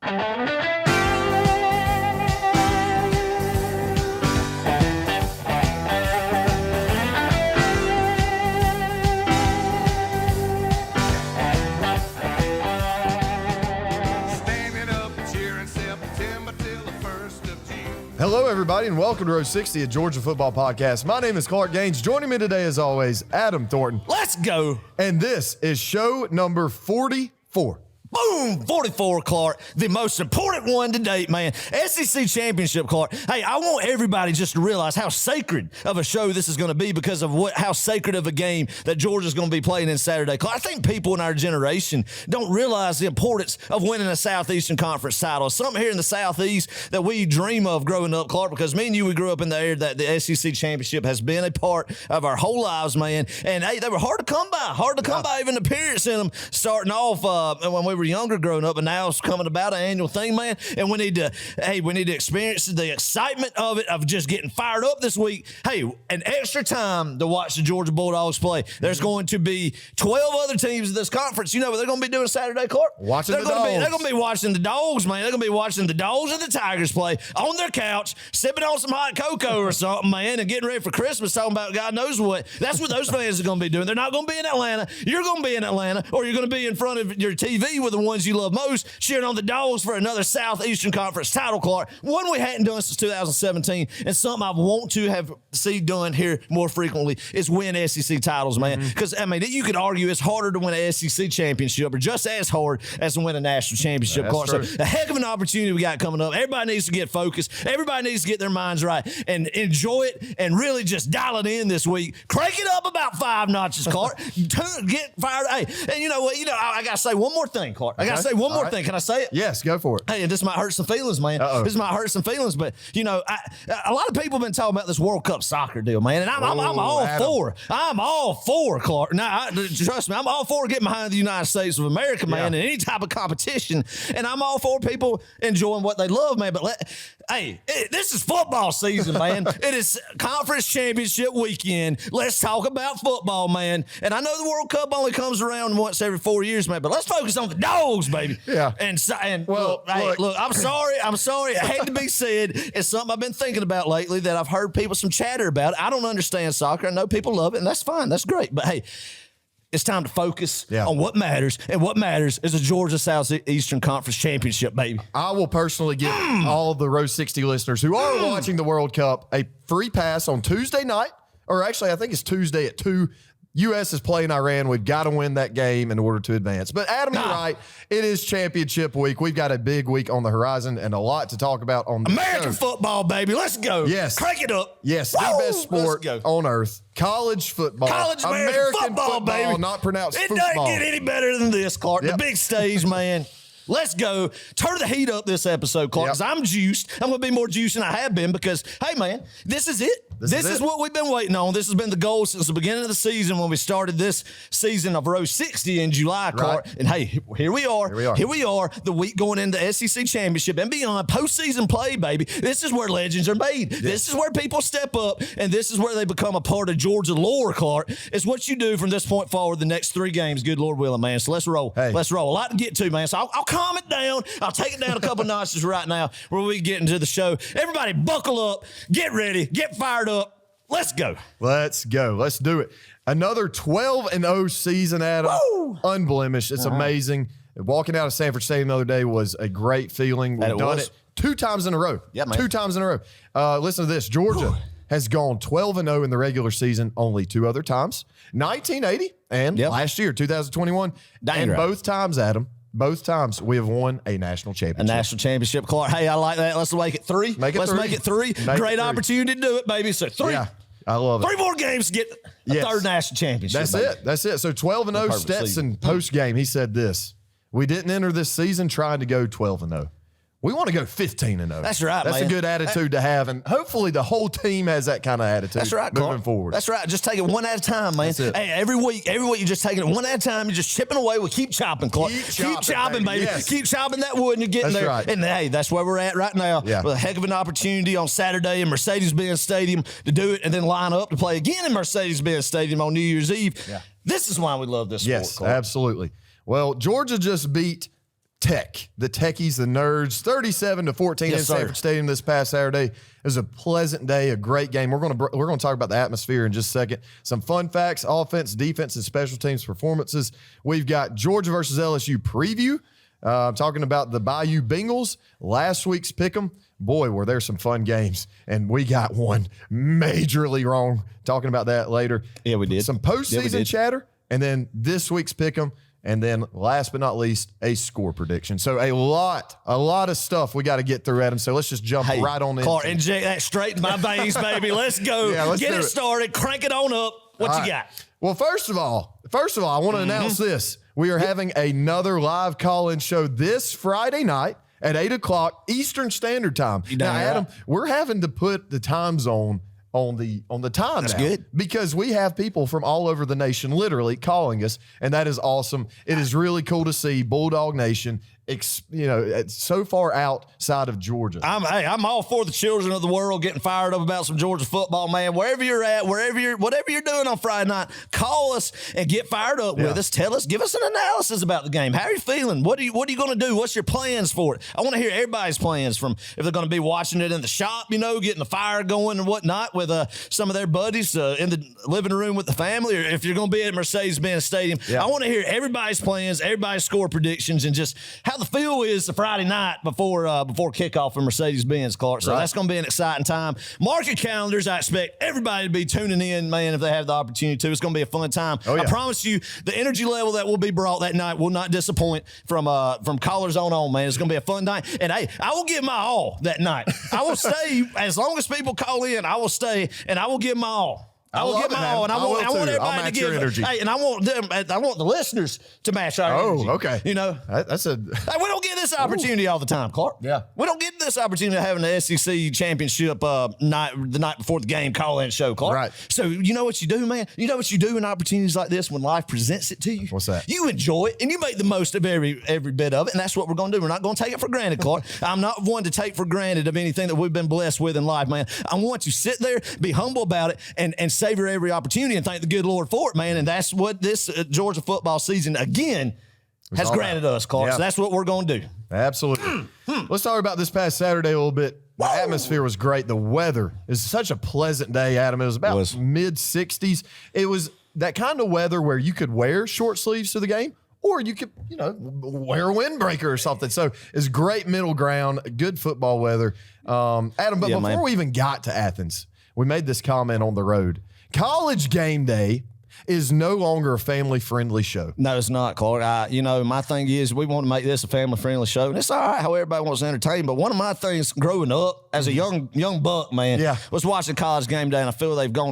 Hello, everybody, and welcome to Row 60, a Georgia football podcast. My name is Clark Gaines. Joining me today, as always, Adam Thornton. Let's go. And this is show number 44. Boom, 44, Clark. The most important one to date, man. SEC Championship, Clark. Hey, I want everybody just to realize how sacred of a show this is going to be because of how sacred of a game that Georgia's going to be playing in Saturday. Clark, I think people in our generation don't realize the importance of winning a Southeastern Conference title. Something here in the Southeast that we dream of growing up, Clark, because me and you, we grew up in the area that the SEC Championship has been a part of our whole lives, man. And, hey, they were hard to come by, even appearance in them starting off when we were younger growing up, and now it's coming about an annual thing, man. And we need to experience the excitement of it, of just getting fired up this week. Hey, an extra time to watch the Georgia Bulldogs play. There's going to be 12 other teams in this conference. You know what they're going to be doing Saturday, Clark? Watching the Dogs. They're going to be watching the Dogs, man. They're going to be watching the Dogs and the Tigers play on their couch, sipping on some hot cocoa or something, man, and getting ready for Christmas, talking about God knows what. That's what those fans are going to be doing. They're not going to be in Atlanta. You're going to be in Atlanta, or you're going to be in front of your TV with the ones you love most, cheering on the Dogs for another Southeastern Conference title, Clark. One we hadn't done since 2017, and something I want to have see done here more frequently is win SEC titles, man. Because, I mean, you could argue it's harder to win an SEC championship, or just as hard as to win a national championship, Clark. So a heck of an opportunity we got coming up. Everybody needs to get focused. Everybody needs to get their minds right and enjoy it and really just dial it in this week. Crank it up about 5 notches, Clark. Get fired. Hey, and you know what? I got to say one more thing, Clark. I got to say one more thing. Can I say it? Yes, go for it. Hey, and this might hurt some feelings, man. This might hurt some feelings, but, a lot of people have been talking about this World Cup soccer deal, man, and I'm all for it. I'm all for it, Clark. Now, trust me, I'm all for getting behind the United States of America, man, in any type of competition, and I'm all for people enjoying what they love, man, but this is football season, man. It is conference championship weekend. Let's talk about football, man, and I know the World Cup only comes around once every 4 years, man, but let's focus on the Dogs, baby. Yeah. And look, I'm sorry. It had to be said. It's something I've been thinking about lately that I've heard some chatter about. I don't understand soccer. I know people love it, and that's fine. That's great. But, hey, it's time to focus on what matters, and what matters is a Georgia Southeastern Conference Championship, baby. I will personally give all the Row 60 listeners who are watching the World Cup a free pass on Tuesday night, or actually I think it's Tuesday at 2. U.S. is playing Iran. We've got to win that game in order to advance. But, Adam, you're right. It is championship week. We've got a big week on the horizon and a lot to talk about on the American football, baby. Let's go. Yes. Crank it up. Yes, the best sport on earth. College football. American football, baby. Not pronounced football. It doesn't get any better than this, Clark. Yep. The big stage, man. Let's go. Turn the heat up this episode, Clark, because I'm juiced. I'm going to be more juiced than I have been because, hey, man, this is it. This is what we've been waiting on. This has been the goal since the beginning of the season when we started this season of Row 60 in July, Clark. Right. And, hey, here we are. The week going into SEC Championship and beyond. Postseason play, baby. This is where legends are made. Yes. This is where people step up, and this is where they become a part of Georgia lore, Clark. It's what you do from this point forward the next 3 games, good Lord willing, man. So let's roll. Hey. Let's roll. A lot to get to, man. So I'll calm it down. I'll take it down a couple notches right now where we get into the show. Everybody buckle up. Get ready. Get fired up. Let's go. Let's go. Let's do it. Another 12-0 season, Adam. Woo! Unblemished. It's amazing. Walking out of Sanford Stadium the other day was a great feeling. We've done it 2 times in a row. Yeah, man. 2 times in a row. Listen to this. Georgia has gone 12-0 in the regular season only 2 other times. 1980 and last year, 2021. And both times, Adam, both times we have won a national championship. A national championship, Clark. Hey, I like that. Let's make it 3. Let's make it 3. Great opportunity to do it, baby. So 3. Yeah, I love it. 3 more games to get a 3rd national championship. That's it. So 12-0 Stetson post-game, he said this. We didn't enter this season trying to go 12-0. We want to go 15-0. That's right, That's man. a good attitude to have, and hopefully the whole team has that kind of attitude. That's right, moving forward. That's right. Just take it one at a time, man. That's it. Hey, every week you're just taking it one at a time. You're just chipping away. We keep chopping, Clark. Keep chopping, baby. Yes. Keep chopping that wood, and you're getting there. Right. And hey, that's where we're at right now. Yeah. With a heck of an opportunity on Saturday in Mercedes-Benz Stadium to do it, and then line up to play again in Mercedes-Benz Stadium on New Year's Eve. Yeah. This is why we love this sport, Yes, Clark. absolutely. Well, Georgia just beat Tech. The Techies, the Nerds, 37-14 in Sanford Stadium this past Saturday. It was a pleasant day, a great game. We're going to talk about the atmosphere in just a second. Some fun facts, offense, defense, and special teams performances. We've got Georgia versus LSU preview. Talking about the Bayou Bengals, last week's pick'em. Boy, were there some fun games, and we got one majorly wrong. Talking about that later. Yeah, we did. Some postseason chatter, and then this week's pick'em. And then last but not least, a score prediction. So a lot of stuff we got to get through, Adam. So let's just jump right on in. Clark, inject that straight to my veins, baby. Let's go. Yeah, let's get it started. Crank it on up. What you got? Well, first of all, I want to announce this. We are having another live call-in show this Friday night at 8 o'clock Eastern Standard Time. Now, Adam, we're having to put the time zone on the time. That's good, because we have people from all over the nation literally calling us, and that is awesome. It is really cool to see Bulldog Nation so far outside of Georgia. I'm all for the children of the world getting fired up about some Georgia football, man. Wherever you're at, whatever you're doing on Friday night, call us and get fired up with us. Tell us, give us an analysis about the game. How are you feeling? What are you going to do? What's your plans for it? I want to hear everybody's plans, from if they're going to be watching it in the shop, getting the fire going and whatnot with some of their buddies in the living room with the family, or if you're going to be at Mercedes-Benz Stadium. I want to hear everybody's plans, everybody's score predictions, and just how the feel is the Friday night before kickoff in Mercedes-Benz, Clark. So that's going to be an exciting time. Mark your calendars. I expect everybody to be tuning in, man, if they have the opportunity to. It's going to be a fun time. I promise you, the energy level that will be brought that night will not disappoint from callers on, man. It's going to be a fun night. And, hey, I will give my all that night. I will stay. As long as people call in, I will stay, and I will give my all. I will give my all, and I want everybody to give energy. Hey, and I want the listeners to match our energy. Oh, okay. That's a. Hey, we don't get this opportunity all the time, Clark. Yeah, we don't get this opportunity of having the SEC Championship the night before the game call-in show, Clark. Right. So you know what you do, man. You know what you do in opportunities like this when life presents it to you. What's that? You enjoy it and you make the most of every bit of it, and that's what we're going to do. We're not going to take it for granted, Clark. I'm not one to take for granted of anything that we've been blessed with in life, man. I want to sit there, be humble about it, and savor every opportunity. And thank the good Lord for it, man. And that's what this Georgia football season, again, has granted us, Clark. Yeah. So that's what we're going to do. Absolutely. Let's talk about this past Saturday a little bit. The atmosphere was great. The weather is such a pleasant day, Adam. It was about mid-60s. It was that kind of weather where you could wear short sleeves to the game, or you could, wear a windbreaker or something. So it's great middle ground, good football weather. Adam, but before we even got to Athens, we made this comment on the road. College Game Day is no longer a family-friendly show. No, it's not, Clark. My thing is we want to make this a family-friendly show, and it's all right how everybody wants to entertain. But one of my things growing up as a young buck, man, was watching College Game Day, and I feel they've gone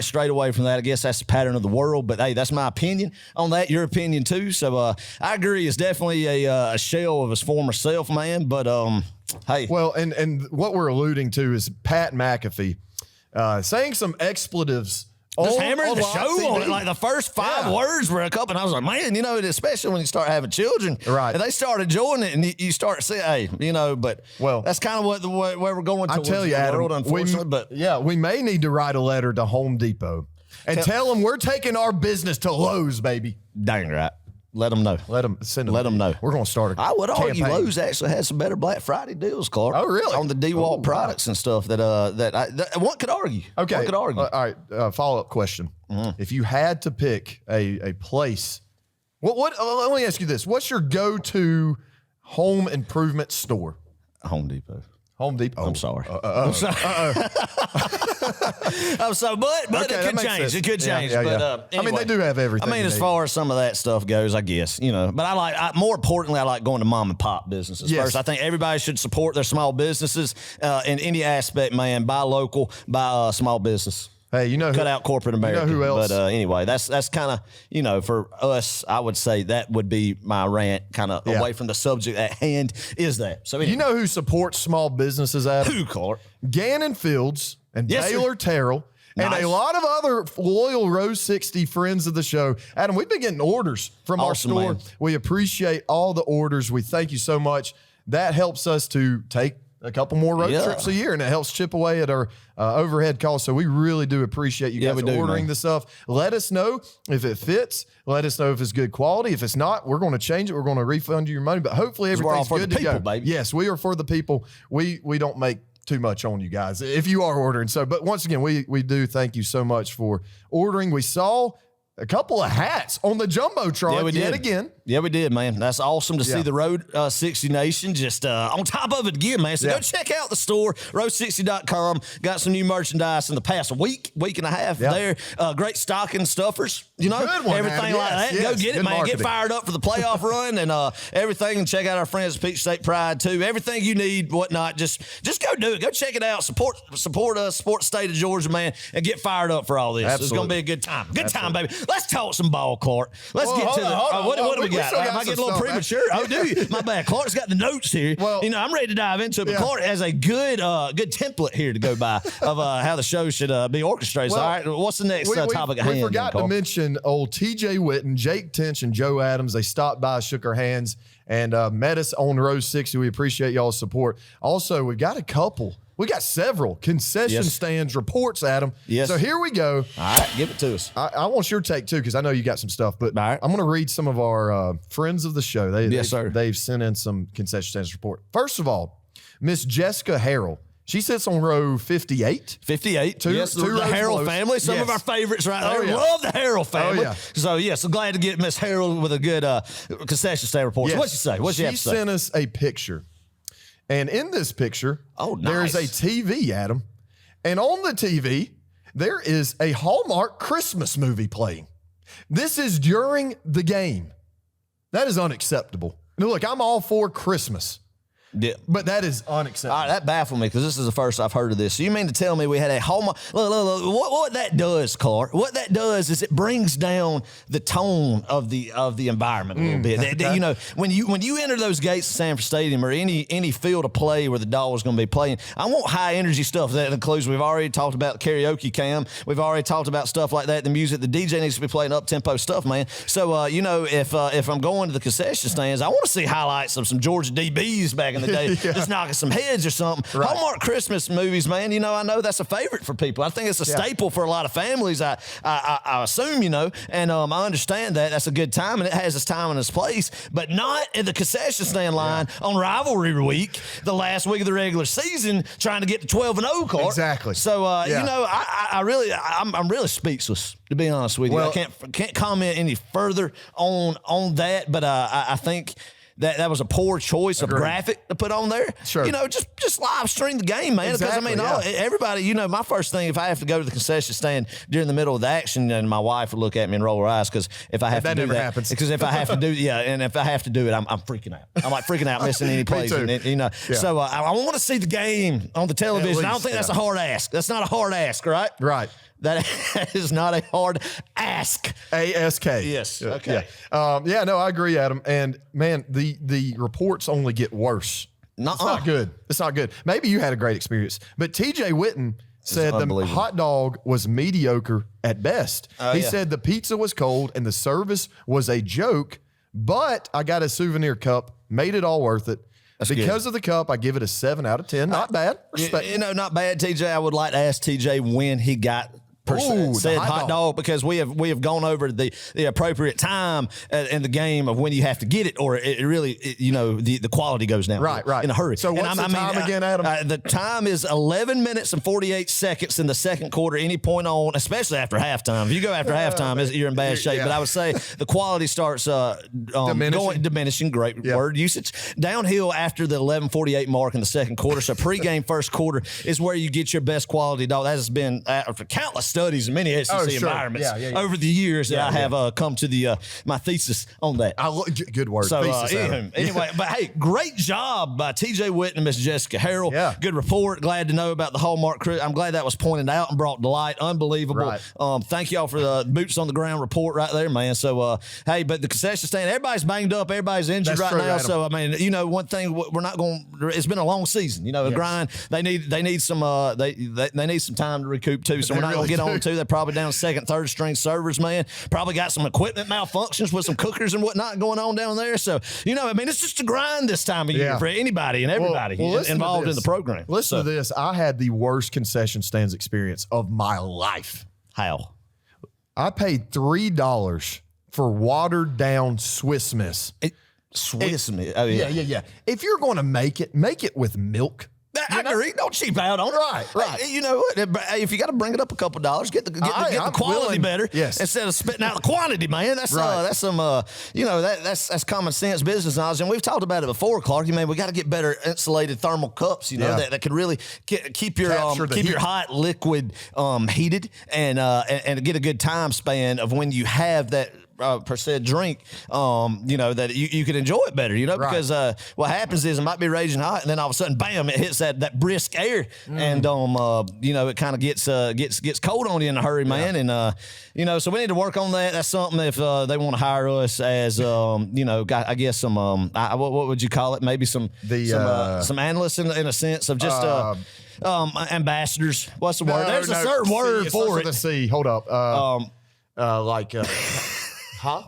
straight away from that. I guess that's the pattern of the world. But hey, that's my opinion on that. Your opinion too. So I agree. It's definitely a shell of his former self, man. But hey, well, and what we're alluding to is Pat McAfee saying some expletives. Just hammering the show on it. Like the first 5 words were a couple, and I was like, man, especially when you start having children. Right. And they start enjoying it, and you start saying, hey, but that's kind of where we're going towards. I tell you, Adam, world, unfortunately. We may need to write a letter to Home Depot and tell them we're taking our business to Lowe's, baby. Dang right. Let them know. Let them know. We're going to start a I would argue Lowe's actually has some better Black Friday deals, Clark. Oh, really? On the DeWalt products and stuff that one could argue. Okay. One could argue. All right. Follow-up question. If you had to pick a place, let me ask you this. What's your go-to home improvement store? Home Depot. Home Depot. I'm sorry. I'm sorry. I'm sorry, but it could change. It could change. But anyway, they do have everything. As far as some of that stuff goes, I guess, but more importantly, I like going to mom and pop businesses first. I think everybody should support their small businesses in any aspect, man. Buy local, buy small business. Hey, cut out corporate America. Who else? But anyway, that's kind of, for us, I would say that would be my rant, kind of away from the subject at hand, is that. So anyway. You know who supports small businesses, Adam? Who, Clark? Gannon Fields and Baylor Terrell. And a lot of other loyal Rose 60 friends of the show. Adam, we've been getting orders from our store. Man. We appreciate all the orders. We thank you so much. That helps us to take a couple more road trips a year, and it helps chip away at our overhead costs. So we really do appreciate you guys ordering the stuff. Let us know if it fits. Let us know if it's good quality. If it's not, we're going to change it. We're going to refund you your money. But hopefully everything's good to go. Baby. Yes, we are for the people. We don't make too much on you guys if you are ordering. So, but once again, we do thank you so much for ordering. We saw a couple of hats on the Jumbotron yet again. Yeah, we did, man. That's awesome to see the Road 60 Nation just on top of it again, man. So go check out the store, road60.com. Got some new merchandise in the past week and a half there. Great stocking stuffers, you know, everything like that. Go get it, man. Get fired up for the playoff run and everything. And check out our friends at Peach State Pride, too. Everything you need, whatnot, just go do it. Go check it out. Support us, support the state of Georgia, man, and get fired up for all this. Absolutely. It's going to be a good time. Good time, baby. Let's talk some ball, Clark. Let's get to what do we got? Am I getting a little premature? Oh, do you? My bad. Clark's got the notes here. Well, you know, I'm ready to dive into it, but Clark has a good template here to go by of how the show should be orchestrated. Well, all right, what's the next topic at hand? We forgot to mention old TJ Witten, Jake Tinch, and Joe Adams. They stopped by, shook our hands, and met us on Row 60. We appreciate y'all's support. Also, we've got a couple. We got several concession stands reports, Adam. Yes. So here we go. All right, give it to us. I want your take, too, because I know you got some stuff. But I'm going to read some of our friends of the show. They've sent in some concession stands report. First of all, Miss Jessica Harrell. She sits on row 58. 58. Two the Harrell family. Some of our favorites right there. Love the Harrell family. So, glad to get Miss Harrell with a good concession stand report. So what'd she say? What'd she have to say? She sent us a picture. And in this picture, there's a TV, Adam. And on the TV, there is a Hallmark Christmas movie playing. This is during the game. That is unacceptable. Now, look, I'm all for Christmas. Yeah. But that is unacceptable. All right, that baffled me because this is the first I've heard of this. So you mean to tell me we had a Hallmark? Look, what that does, Clark, what that does is it brings down the tone of the environment a little bit. You know, when you enter those gates of Sanford Stadium or any field of play where the Dawgs going to be playing, I want high energy stuff. That includes, we've already talked about the karaoke cam. We've already talked about stuff like that. The music, the DJ needs to be playing up-tempo stuff, man. So, you know, if I'm going to the concession stands, I want to see highlights of some Georgia DBs back in the day, just knocking some heads or something. Right. Hallmark Christmas movies, man, you know, I know that's a favorite for people. I think it's a staple for a lot of families, I assume, you know, and I understand that. That's a good time, and it has its time and its place, but not in the concession stand line on rivalry week, the last week of the regular season, trying to get to 12-0, Clark. Exactly. So, you know, I'm really speechless, to be honest with you. I can't comment any further on that, but I think that was a poor choice of graphic to put on there. Sure. You know, just live stream the game, man. Exactly, because, I mean, everybody, you know, my first thing, if I have to go to the concession stand during the middle of the action, and my wife would look at me and roll her eyes, because if I have to do that, happens. Because if I have to do, and if I have to do it, I'm freaking out. I'm like freaking out missing any plays. And, you know, so I want to see the game on the television. I don't think that's a hard ask. That's not a hard ask, right? Right. That is not a hard ask. A-S-K. Yes. Okay. Yeah, no, I agree, Adam. And, man, the reports only get worse. It's not good. It's not good. Maybe you had a great experience. But TJ Witten said the hot dog was mediocre at best. He said the pizza was cold and the service was a joke, but I got a souvenir cup, made it all worth it. That's because of the cup, I give it a 7 out of 10. Not bad. Respect. You know, not bad, TJ. I would like to ask TJ when he got said hot dog, because we have gone over the appropriate time in the game of when you have to get it, or it really, you know, the quality goes down in a hurry. So what's the time again, Adam? The time is 11 minutes and 48 seconds in the second quarter, any point on, especially after halftime. If you go after halftime, you're in bad shape. But I would say the quality starts diminishing. Great word usage. Downhill after the 11:48 mark in the second quarter. So pregame first quarter is where you get your best quality dog. That has been after countless studies in many SEC environments over the years that I have come to the my thesis on that. Good word. So anyway, but hey, great job by TJ Witten and Miss Jessica Harrell. Yeah. Good report. Glad to know about the Hallmark. I'm glad that was pointed out and brought to light. Unbelievable. Right. Thank y'all for the boots on the ground report right there, man. So hey, but the concession stand, everybody's banged up, everybody's injured now. Adam. So I mean, you know, one thing we're not going. It's been a long season. You know, a grind. They need some they need some time to recoup too. So we're not going to get on too. They're probably down second, third string servers, man. Probably got some equipment malfunctions with some cookers and whatnot going on down there. So, I mean, it's just a grind this time of year for anybody and everybody involved in the program. Listen to this. I had the worst concession stands experience of my life. How? I paid $3 for watered down Swiss Miss. Swiss Miss. Oh, yeah. Yeah. If you're going to make it with milk. I agree. Don't cheap out on it. Right. You know what? If you got to bring it up a couple dollars, get the quality better. Yes. Instead of spitting out the quantity, man. That's some that's common sense business knowledge. And we've talked about it before, Clark. We got to get better insulated thermal cups. That could really keep your hot liquid heated and get a good time span of when you have that. Per se drink, that you can enjoy it better, because what happens is it might be raging hot, and then all of a sudden, bam, it hits that brisk air, and it kind of gets cold on you in a hurry, man, and so we need to work on that. That's something if they want to hire us as I guess some what would you call it? Maybe some analysts in a sense of just ambassadors. What's the word? There's a certain word for it. Let's see. Hold up. Huh?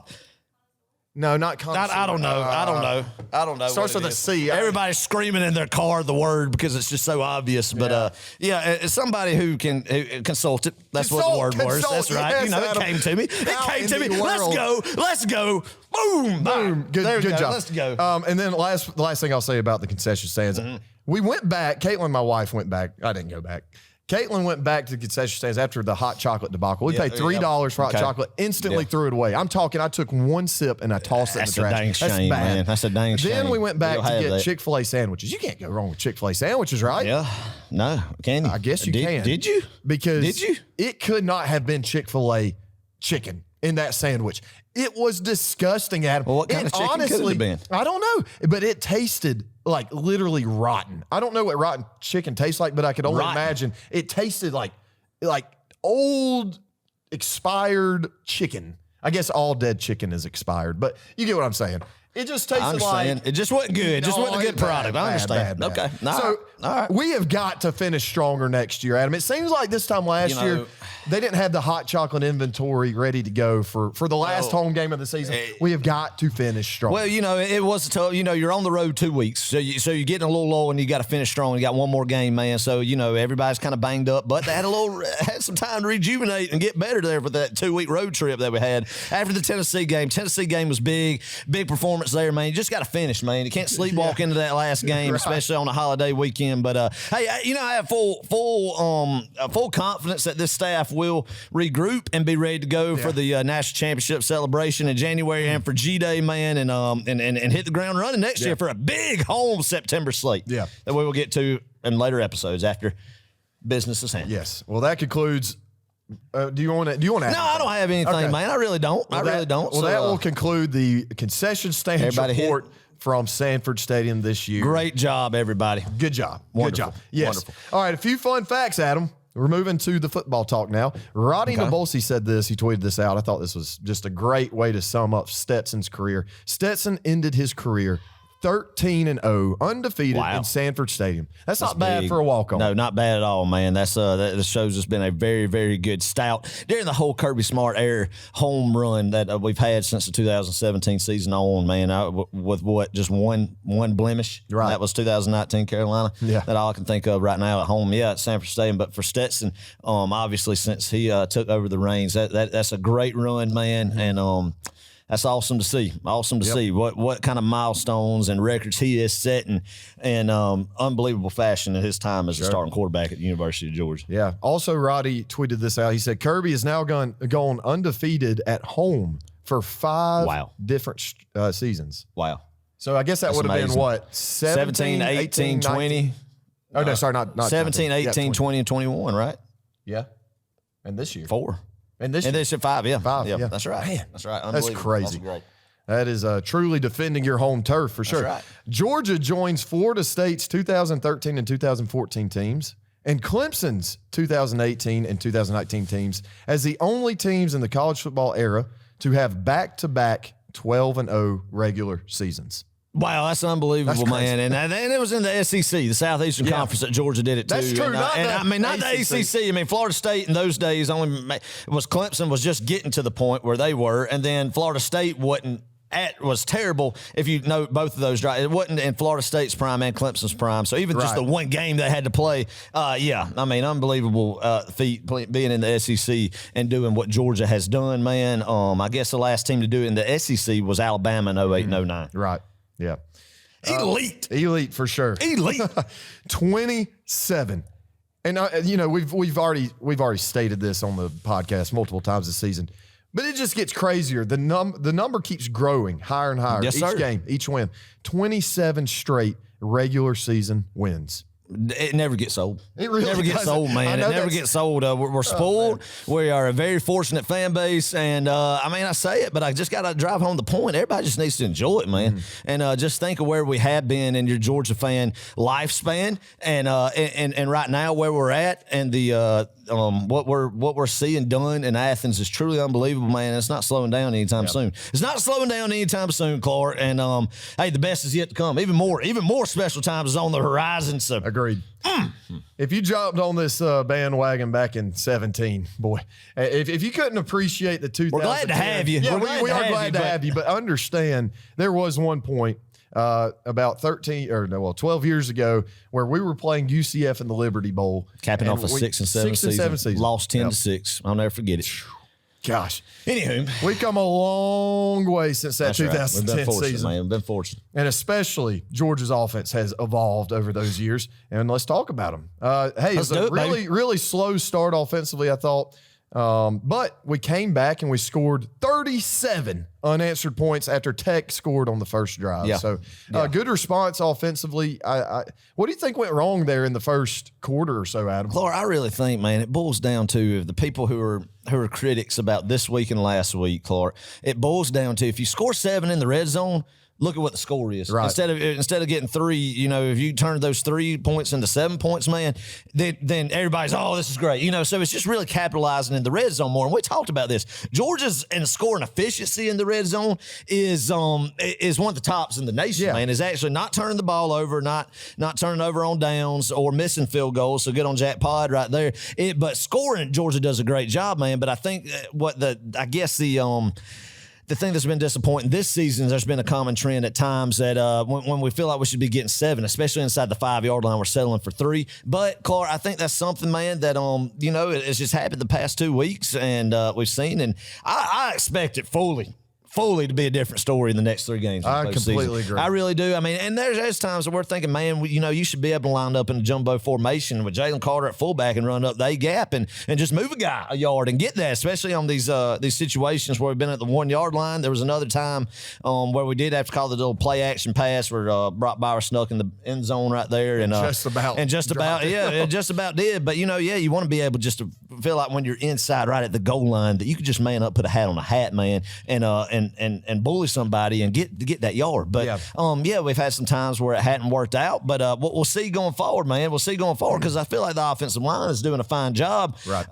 No, not connoisseur. I don't know. Starts with a C. Everybody's screaming in their car the word because it's just so obvious. But it's somebody who can consult it. That's what the word was. That's right. Yes, it came to me. Let's go. Boom. Good job. Let's go. And then the last thing I'll say about the concession stands. We went back. Caitlin, my wife, went back. I didn't go back. Caitlin went back to the concession stands after the hot chocolate debacle. We paid $3 for hot chocolate, instantly threw it away. I'm talking, I took one sip and I tossed it in the trash. That's shame, bad. Man. That's a dang shame. Then we went back to get Chick-fil-A sandwiches. You can't go wrong with Chick-fil-A sandwiches, right? Yeah. No, can you? I guess you can. Did you? Because it could not have been Chick-fil-A chicken in that sandwich. It was disgusting, Adam. Well, what kind of chicken could it have been? I don't know, but it tasted like literally rotten. I don't know what rotten chicken tastes like, but I could only imagine it tasted like old expired chicken. I guess all dead chicken is expired, but you get what I'm saying. It just tasted like it just wasn't good. It just wasn't a good product. I understand. Bad. Okay. All right. We have got to finish stronger next year, Adam. It seems like this time last year they didn't have the hot chocolate inventory ready to go for the last home game of the season. We have got to finish strong. Well, it was tough. You're on the road 2 weeks, so you're getting a little low, and you got to finish strong. You got one more game, man. So everybody's kind of banged up, but they had some time to rejuvenate and get better there for that 2-week road trip that we had after the Tennessee game. Tennessee game was big performance there, man. You just got to finish, man. You can't sleepwalk into that last game, especially on a holiday weekend. But hey, I have full confidence that this staff will regroup and be ready to go for the national championship celebration in January and for G-Day, man, and hit the ground running next year for a big home September slate. Yeah, that we will get to in later episodes after business is handled. Yes. Well, that concludes. Do you want to? No, I don't have anything, man. I really don't. Well, that will conclude the concession stand report from Sanford Stadium this year. Great job, everybody. Good job. Wonderful. Good job. Yes. Wonderful. All right, a few fun facts, Adam. We're moving to the football talk now. Roddy Nabolsi said this. He tweeted this out. I thought this was just a great way to sum up Stetson's career. Stetson ended his career 13-0, undefeated in Sanford Stadium. That's not bad for a walk-on. No, not bad at all, man. That shows it's been a very, very good stout during the whole Kirby Smart era home run that we've had since the 2017 season on, man. With just one blemish. Right. That was 2019 Carolina. Yeah. That's all I can think of right now at home. Yeah, at Sanford Stadium. But for Stetson, obviously since he took over the reins, that's a great run, man. And that's awesome to see. Awesome to see what kind of milestones and records he is setting in unbelievable fashion in his time as a starting quarterback at the University of Georgia. Yeah. Also, Roddy tweeted this out. He said Kirby is now gone undefeated at home for 5 different seasons. Wow. So I guess that would have been what? 17, 18, 20. Oh, no, sorry, not 17, 18, 20, and 21, right? Yeah. And this year. 4. And this year 5, yeah. 5, yeah. That's right. Man, that's right. That's crazy. That's great. That is truly defending your home turf for sure. That's right. Georgia joins Florida State's 2013 and 2014 teams and Clemson's 2018 and 2019 teams as the only teams in the college football era to have back-to-back 12-0 regular seasons. Wow, that's unbelievable, man. And it was in the SEC, the Southeastern Conference, that Georgia did it too. That's true. And not the ACC. I mean, Florida State in those days Clemson was just getting to the point where they were, and then Florida State was terrible. If you know both of those, it wasn't in Florida State's prime and Clemson's prime. So even just the one game they had to play, unbelievable feat being in the SEC and doing what Georgia has done, man. I guess the last team to do it in the SEC was Alabama in 08 and 09. Right. Yeah. Elite for sure. Elite. 27. And we've already stated this on the podcast multiple times this season, but it just gets crazier. The number keeps growing higher and higher each game, each win. 27 straight regular season wins. It never gets old. It really never gets old, man. It never gets old. We're spoiled. We are a very fortunate fan base. And, I say it, but I just got to drive home the point. Everybody just needs to enjoy it, man. And just think of where we have been in your Georgia fan lifespan and right now where we're at and the what we're seeing done in Athens is truly unbelievable, man. It's not slowing down anytime soon. It's not slowing down anytime soon, Clark. And hey, the best is yet to come. Even more special times is on the horizon. So agreed. If you jumped on this bandwagon back in 17, boy, if you couldn't appreciate the 2010, we're glad to have you. Yeah, we are glad to have you. But understand, there was one point about 12 years ago where we were playing UCF in the Liberty Bowl. Capping off a 6 and 7 season. Lost 10-6. I'll never forget it. Gosh. Anywho. We've come a long way since that 2010 season. Man. We've been fortunate. And especially Georgia's offense has evolved over those years. And let's talk about them. It was a really slow start offensively, I thought. But we came back and we scored 37 unanswered points after Tech scored on the first drive. Yeah. So good response offensively. What do you think went wrong there in the first quarter or so, Adam? Clark, I really think, man, it boils down to the people who are critics about this week and last week, Clark. It boils down to if you score 7 in the red zone, look at what the score is. Right. Instead of getting 3, if you turn those 3 points into 7 points, man, then everybody's, this is great. So it's just really capitalizing in the red zone more. And we talked about this. Georgia's scoring efficiency in the red zone is one of the tops in the nation, man. Is actually not turning the ball over, not turning over on downs or missing field goals. So good on Jack Pod right there. But scoring, Georgia does a great job, man. But I think the thing that's been disappointing this season, there's been a common trend at times that when we feel like we should be getting 7, especially inside the 5-yard line, we're settling for 3. But, Clark, I think that's something, man, that, it's just happened the past 2 weeks and we've seen. And I expect it fully to be a different story in the next 3 games. I completely agree. I really do. And there's times that we're thinking, man, you should be able to line up in a jumbo formation with Jalen Carter at fullback and run up the A gap and just move a guy a yard and get that, especially on these situations where we've been at the 1-yard line. There was another time where we did have to call the little play action pass where Brock Bowers snuck in the end zone right there and just about did. But you want to be able just to feel like when you're inside right at the goal line that you could just man up, put a hat on a hat, man, and bully somebody and get that yard. But we've had some times where it hadn't worked out. But we'll see going forward, man. We'll see going forward because I feel like the offensive line is doing a fine job. Right.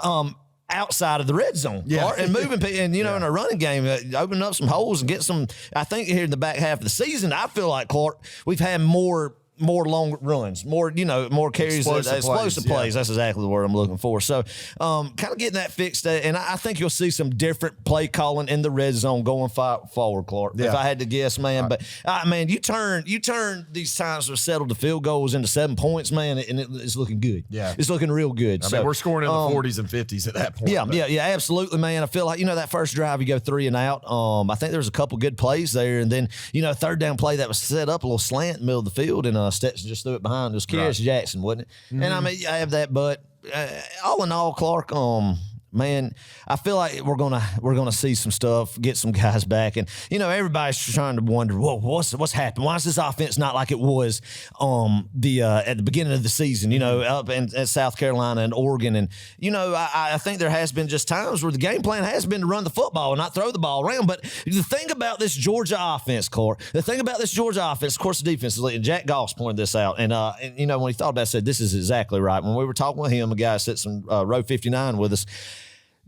Outside of the red zone, and moving, and in a running game, opening up some holes and get some. I think here in the back half of the season, I feel like, Clark, we've had more long runs, more carries, explosive plays. That's exactly the word I'm looking for. So, kind of getting that fixed, and I think you'll see some different play calling in the red zone going forward, Clark. If I had to guess, man. Right. But man, you turn these times we've settled the field goals into 7 points, man, and it's looking good. Yeah, it's looking real good. I mean, we're scoring in the 40s and 50s at that point. Yeah, absolutely, man. I feel like that first drive you go 3 and out. I think there was a couple good plays there, and then third down play that was set up a little slant in the middle of the field, and Stetson just threw it behind. It was Kyrus Jackson, wasn't it? Mm-hmm. And I have that, but all in all, Clark, man, I feel like we're gonna see some stuff, get some guys back, and everybody's trying to wonder, well, what's happened? Why is this offense not like it was at the beginning of the season? Up in South Carolina and Oregon, and I think there has been just times where the game plan has been to run the football and not throw the ball around. But the thing about this Georgia offense, Clark, of course, the defense is leading. Jack Goss pointed this out, and when he thought about it, said this is exactly right. When we were talking with him, a guy sits in row 59 with us.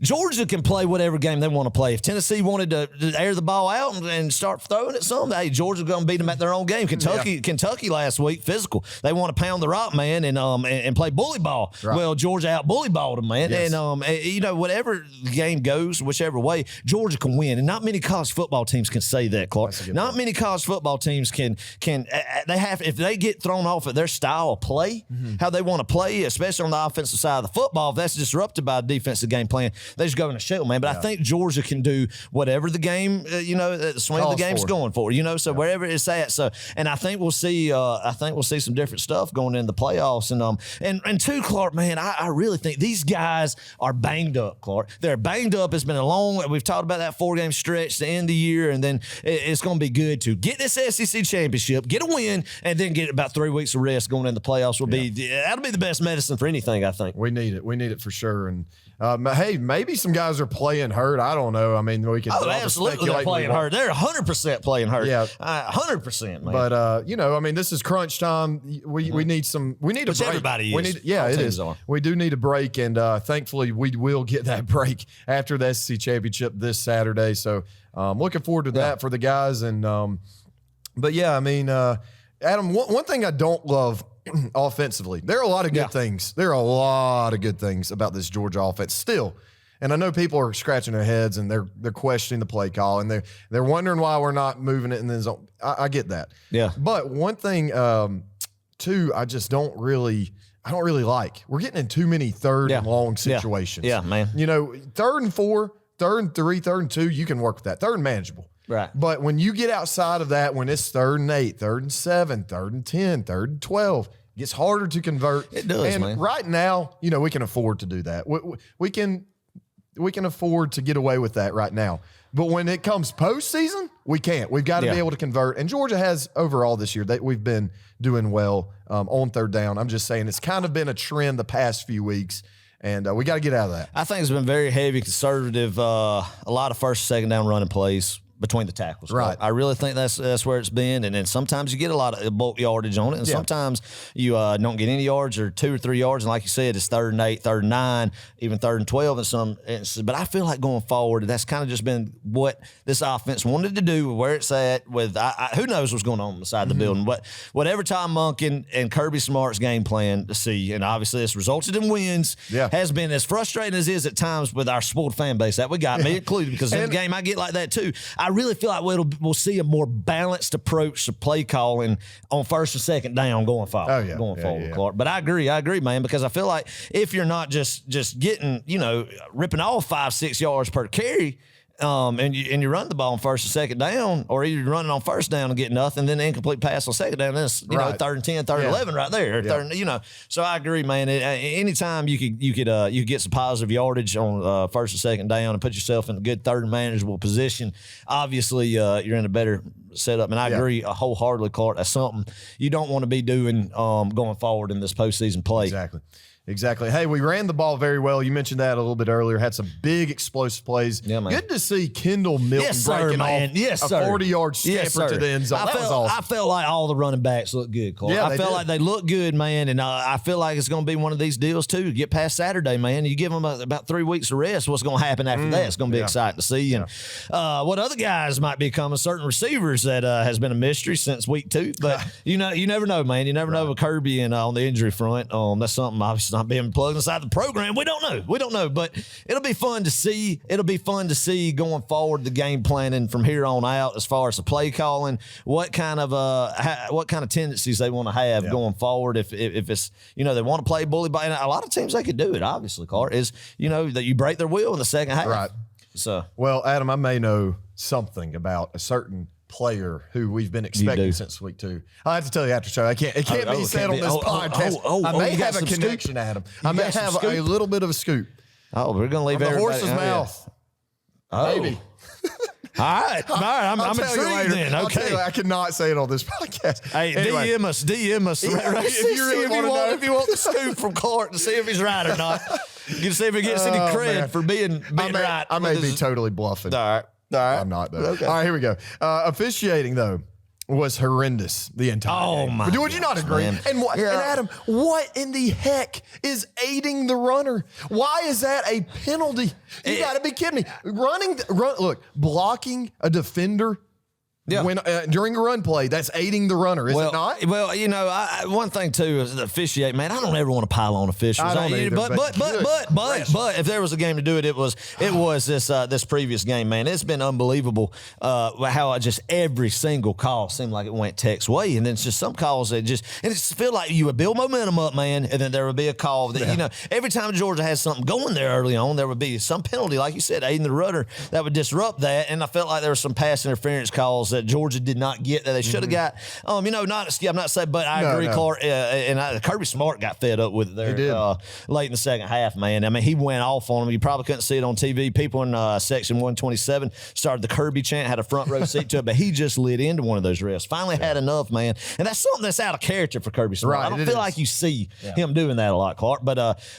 Georgia can play whatever game they want to play. If Tennessee wanted to air the ball out and start throwing it some, hey, Georgia's going to beat them at their own game. Kentucky last week, physical. They want to pound the rock, man, and play bully ball. Right. Well, Georgia out bully balled them, man. Yes. And whatever the game goes, whichever way, Georgia can win. And not many college football teams can say that, Clark. Not many college football teams can they have, if they get thrown off at their style of play, how they want to play, especially on the offensive side of the football, if that's disrupted by a defensive game plan, they just go in a shell, man. But I think Georgia can do whatever the game, the swing of the game's going for, so wherever it's at. So, and I think we'll see some different stuff going into the playoffs. And too, Clark, man, I really think these guys are banged up, Clark. They're banged up. It's been a long, we've talked about that 4-game stretch to end the year, and then it's going to be good to get this SEC championship, get a win, and then get about 3 weeks of rest going into the playoffs. That'll be the best medicine for anything, I think. We need it for sure. And hey, maybe some guys are playing hurt. I don't know. I mean, we can absolutely they're playing hurt. They're 100% playing hurt. Yeah, 100%, man. But I mean, this is crunch time. We need a break. Everybody is. It is. We do need a break, and thankfully we will get that break after the SEC Championship this Saturday. So looking forward to that for the guys. And but yeah, I mean, Adam, one thing I don't love offensively, there are a lot of good things. There are a lot of good things about this Georgia offense still. And I know people are scratching their heads and they're questioning the play call and they're wondering why we're not moving it in the zone. I get that. Yeah. But one thing too, I don't really like. We're getting in too many third and long situations. Yeah, man. 3rd and 4, 3rd and 3, 3rd and 2, you can work with that. 3rd and manageable. Right. But when you get outside of that, when it's 3rd and 8, 3rd and 7, 3rd and 10, 3rd and 12, it gets harder to convert. It does, and man. Right now, we can afford to do that. We can afford to get away with that right now. But when it comes postseason, we can't. We've got to be able to convert. And Georgia has overall this year that we've been doing well on 3rd down. I'm just saying it's kind of been a trend the past few weeks. And we got to get out of that. I think it's been very heavy, conservative, a lot of 1st, 2nd down running plays between the tackles. Right. I really think that's where it's been. And then sometimes you get a lot of bulk yardage on it. And sometimes you don't get any yards or 2 or 3 yards. And like you said, it's 3rd and 8, 3rd and 9, even 3rd and 12 in some instances. But I feel like going forward, that's kind of just been what this offense wanted to do, where it's at with who knows what's going on inside the building. But whatever Tom Monken and Kirby Smart's game plan to see, and obviously this resulted in wins, has been as frustrating as it is at times with our spoiled fan base that we got, me included, because in the game I get like that too. I really feel like we'll see a more balanced approach to play calling on 1st and 2nd down going forward. Clark. But I agree, man, because I feel like if you're not just getting, ripping off 5-6 yards per carry, and you run the ball on 1st and 2nd down, or either you're running on 1st down and get nothing, then the incomplete pass on 2nd down, then it's 3rd and 10, 3rd and 11 right there. So I agree, man. Anytime you could get some positive yardage on 1st and 2nd down and put yourself in a good 3rd and manageable position, obviously you're in a better setup. And I agree wholeheartedly, Clark. That's something you don't want to be doing going forward in this postseason play. Exactly. Hey, we ran the ball very well. You mentioned that a little bit earlier. Had some big explosive plays. Yeah, man. Good to see Kendall Milton breaking off a 40-yard scamper to the end zone. That was awesome. I felt like all the running backs looked good, Clark. I felt like they looked good, man, and I feel like it's going to be one of these deals, too. Get past Saturday, man. You give them about 3 weeks of rest. What's going to happen after that? It's going to be exciting to see. And what other guys might be coming, certain receivers that has been a mystery since week 2. But, you never know, man. You never know with Kirby and on the injury front. That's something obviously not being plugged inside the program. We don't know, but it'll be fun to see. It'll be fun to see going forward the game planning from here on out as far as the play calling, what kind of tendencies they want to have going forward. If it's they want to play bully ball, and a lot of teams they could do it. Obviously, Clark, is that you break their will in the second half. Right. So well, Adam, I may know something about a certain player who we've been expecting since week 2. I'll have to tell you after show. It can't be said on this podcast. I may have a connection, Adam. I may have a little bit of a scoop. Oh, we're going to leave the horse's mouth. Maybe. All right. I'm intrigued then. Okay. I cannot say it on this podcast. Hey, anyway. DM us. If you want the scoop from Clark to see if he's right or not. You can see if he gets any cred for being right. I may be totally bluffing. All right. I'm not, though. Okay. All right, here we go. Officiating, though. was horrendous the entire game. My Would you not agree? Man. And Adam, what in the heck is aiding the runner? Why is that a penalty? You got to be kidding me. Look, blocking a defender when during a run play, that's aiding the runner, is it not? Well, you know, one thing too is the officiate, man. I don't ever want to pile on officials. I don't either, but if there was a game to do it, it was this previous game, man. It's been unbelievable how just every single call seemed like it went Tech's way, and then it's just some calls that just feel like you would build momentum up, man, and then there would be a call that you know every time Georgia has something going there early on, there would be some penalty, like you said, aiding the runner that would disrupt that, and I felt like there were some pass interference calls that Georgia did not get that they should have got. You know, I'm not saying, but I agree, Clark. Kirby Smart got fed up with it there late in the second half, man. I mean, he went off on him. You probably couldn't see it on TV. People in section 127 started the Kirby chant, had a front row seat to it, but he just lit into one of those refs. Finally had enough, man. And that's something that's out of character for Kirby Smart. I don't feel like you see him doing that a lot, Clark. But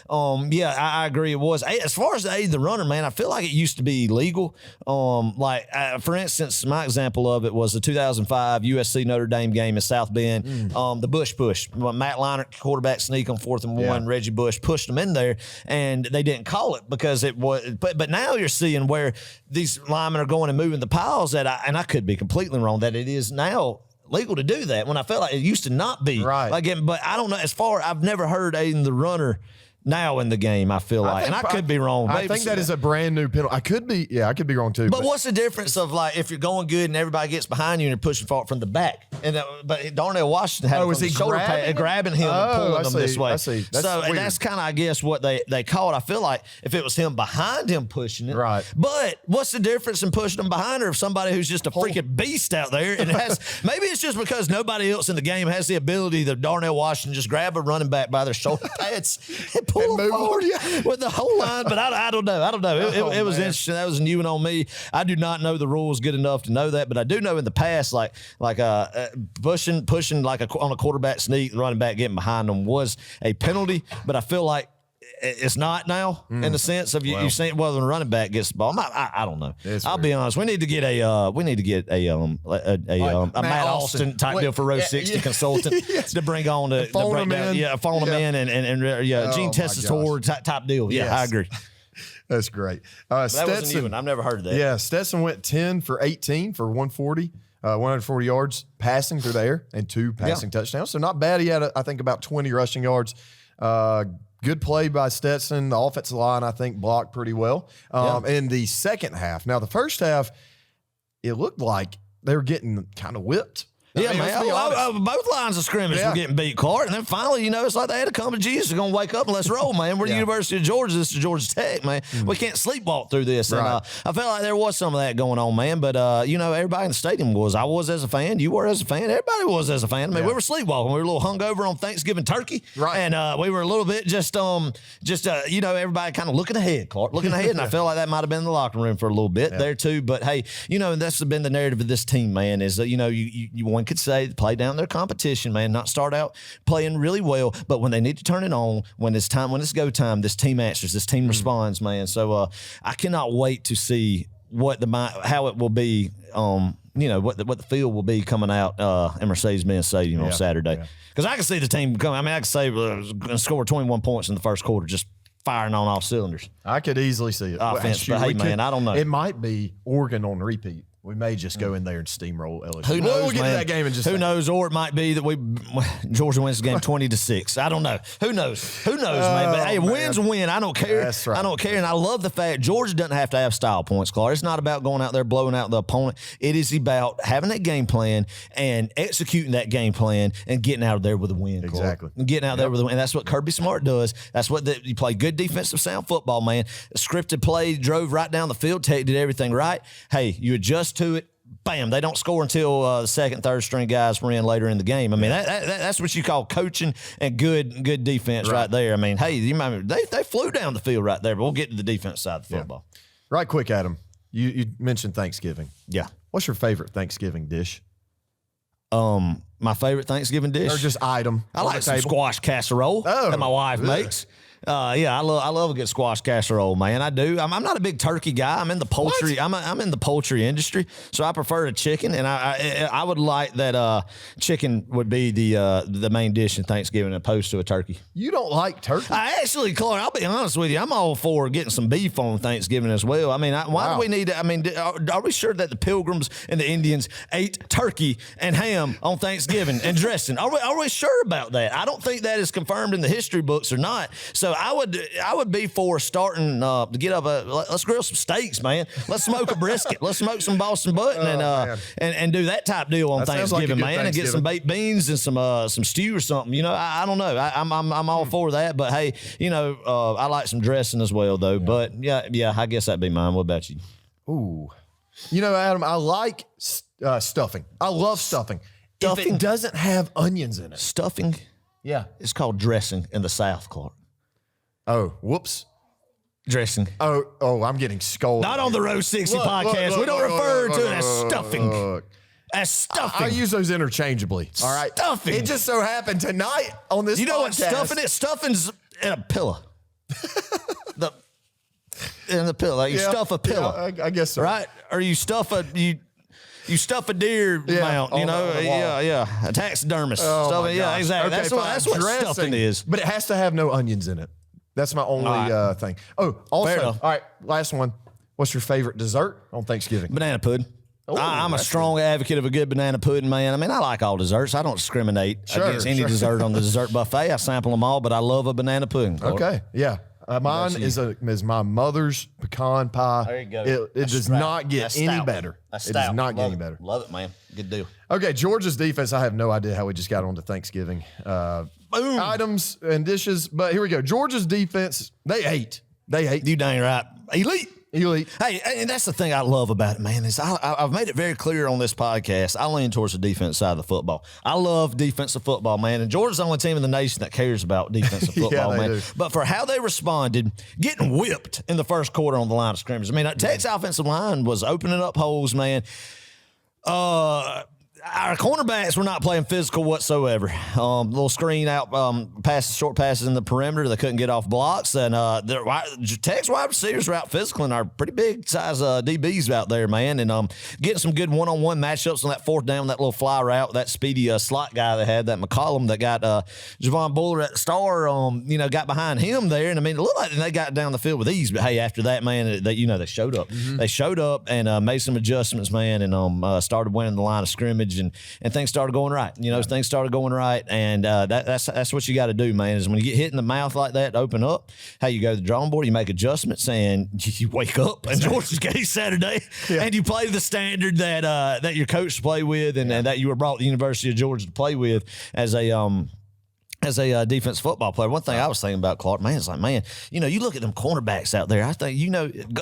I agree. It was as far as the aid the runner, man. I feel like it used to be legal. For instance, my example of it was the 2005 USC Notre Dame game in South Bend. The Bush push. Matt Leinart quarterback sneak on 4th and 1. Reggie Bush pushed them in there, and they didn't call it because it was. But now you're seeing where these linemen are going and moving the piles and I could be completely wrong that it is now legal to do that when I felt like it used to not be. Right. But I don't know. I've never heard aiding the runner now in the game, I feel like. And I could be wrong. I think that is a brand new penalty. I could be wrong too. But what's the difference of like if you're going good and everybody gets behind you and you're pushing forward from the back? But Darnell Washington had was he shoulder grabbing him and pulling him this way. I see. And that's kind of, I guess, what they called. I feel like if it was him behind him pushing it. Right. But what's the difference in pushing him behind or if somebody who's just a freaking beast out there and maybe it's just because nobody else in the game has the ability that Darnell Washington just grab a running back by their shoulder pads and pull him forward. With the whole line, but I don't know. It was interesting. That was new and on me. I do not know the rules good enough to know that, but I do know in the past, like pushing like on a quarterback sneak, running back getting behind them was a penalty. But I feel like it's not now in the sense of you saying when a running back gets the ball. I don't know. I'll be honest. We need to get a Matt Austin type deal for row 60 consultant to bring on to phone them in and gene testator type deal. Yeah, I agree. That's great. That wasn't even. I've never heard of that. Yeah, Stetson went 10 for 18 for 140 yards passing through the air and 2 passing touchdowns. So not bad. He had I think about 20 rushing yards. Good play by Stetson. The offensive line, I think, blocked pretty well. In the second half. Now, the first half, it looked like they were getting kind of whipped. Yeah, man. Both lines of scrimmage were getting beat, Clark. And then finally, it's like they had to come to Jesus. They're going to wake up and let's roll, man. We're the University of Georgia. This is Georgia Tech, man. We can't sleepwalk through this. Right. And I felt like there was some of that going on, man. But, everybody in the stadium was. I was as a fan. You were as a fan. Everybody was as a fan. I mean, we were sleepwalking. We were a little hungover on Thanksgiving turkey. Right. And we were a little bit everybody kind of looking ahead, Clark. Looking ahead. And I felt like that might have been in the locker room for a little bit there, too. But, hey, and that's been the narrative of this team, man, is that, one could say play down their competition, man, not start out playing really well, but when they need to turn it on, when it's go time, this team answers, this team responds, man. So I cannot wait to see how it will be, what the field will be coming out in Mercedes-Benz Stadium on Saturday. Because I can see the team come. I mean, I can say score 21 points in the first quarter, just firing on all cylinders. I could easily see it. Offense, but hey, man, I don't know. It might be Oregon on repeat. We may just go in there and steamroll LSU. Who knows, we'll get to that game in just who knows? Or it might be that Georgia wins the game 20-6. I don't know. Who knows, man? But hey, win's a win. I don't care. That's right. I don't care. And I love the fact Georgia doesn't have to have style points, Clark. It's not about going out there blowing out the opponent. It is about having that game plan and executing that game plan and getting out of there with a win, Clark. Exactly. And getting out there with a win. And that's what Kirby Smart does. That's what you play good defensive sound football, man. Scripted play, drove right down the field, did everything right. Hey, you adjust to it. Bam, they don't score until the second, third string guys were in later in the game. I mean, that's what you call coaching and good defense right there. I mean, hey, you remember, they flew down the field right there, but we'll get to the defense side of the football. Right quick, Adam, you mentioned Thanksgiving. Yeah. What's your favorite Thanksgiving dish? My favorite Thanksgiving dish? Or just item. I like some squash casserole that my wife makes. Yeah, I love a good squash casserole, man. I do. I'm not a big turkey guy. I'm in the poultry. I'm in the poultry industry, so I prefer the chicken. And I would like that chicken would be the main dish in Thanksgiving opposed to a turkey. You don't like turkey? I actually, Clark, I'll be honest with you. I'm all for getting some beef on Thanksgiving as well. I mean, why do we need to? I mean, are we sure that the Pilgrims and the Indians ate turkey and ham on Thanksgiving and dressing? Are we sure about that? I don't think that is confirmed in the history books or not. So I would be for starting to get up let's grill some steaks, man. Let's smoke a brisket. Let's smoke some Boston button and do that type deal on Thanksgiving, man, and get some baked beans and some stew or something. You know, I don't know. I'm all for that, but hey, you know, I like some dressing as well though. Yeah. But yeah, I guess that'd be mine. What about you? Ooh, you know, Adam, I like stuffing. I love stuffing. If it doesn't have onions in it. Stuffing? Yeah. It's called dressing in the South, Clark. Oh, whoops. Dressing. Oh, I'm getting scolded. Not on the Row 60 podcast. We don't refer to it as stuffing. As stuffing. I use those interchangeably. All right. Stuffing. It just so happened tonight on this podcast. You know what stuffing is? Stuffing's in a pillow. In the pillow. Like you stuff a pillow. Yeah, I guess so. Right? Or you stuff a deer mount, you know? Yeah. A taxidermist. Oh Exactly. Okay, that's what stuffing is. But it has to have no onions in it. That's my only thing. Oh, also, all right, last one. What's your favorite dessert on Thanksgiving? Banana pudding. Ooh, I'm a strong advocate of a good banana pudding, man. I mean, I like all desserts. I don't discriminate against any dessert on the dessert buffet. I sample them all, but I love a banana pudding. Okay, yeah. Mine is my mother's pecan pie. There you go. It does not get any better. It does not get any better. Love it, man. Good deal. Okay, Georgia's defense, I have no idea how we just got on to Thanksgiving items and dishes, but here we go. Georgia's defense, they hate. You dang right. Elite. Hey, and that's the thing I love about it, man, is I've made it very clear on this podcast. I lean towards the defense side of the football. I love defensive football, man, and Georgia's the only team in the nation that cares about defensive football, man. Do. But for how they responded, getting whipped in the first quarter on the line of scrimmage. I mean, Tech's offensive line was opening up holes, man. Our cornerbacks were not playing physical whatsoever. Little screen out passes, short passes in the perimeter. They couldn't get off blocks. And Tech's wide receivers were out physical and are pretty big size DBs out there, man. And getting some good one-on-one matchups on that fourth down, that little fly route, that speedy slot guy they had, that McCollum that got Javon Buller at star, got behind him there. And I mean, it looked like they got down the field with ease. But hey, after that, man, they showed up. Mm-hmm. They showed up and made some adjustments, man, and started winning the line of scrimmage. And things started going right. Things started going right, and that's what you got to do, man, is when you get hit in the mouth like that, open up, you go to the drawing board, you make adjustments, and you wake up, and Georgia's Gate Saturday, and you play the standard that your coach play with and that you were brought to the University of Georgia to play with as a defense football player. One thing I was thinking about, Clark, man, it's like, man, you look at them cornerbacks out there. I think,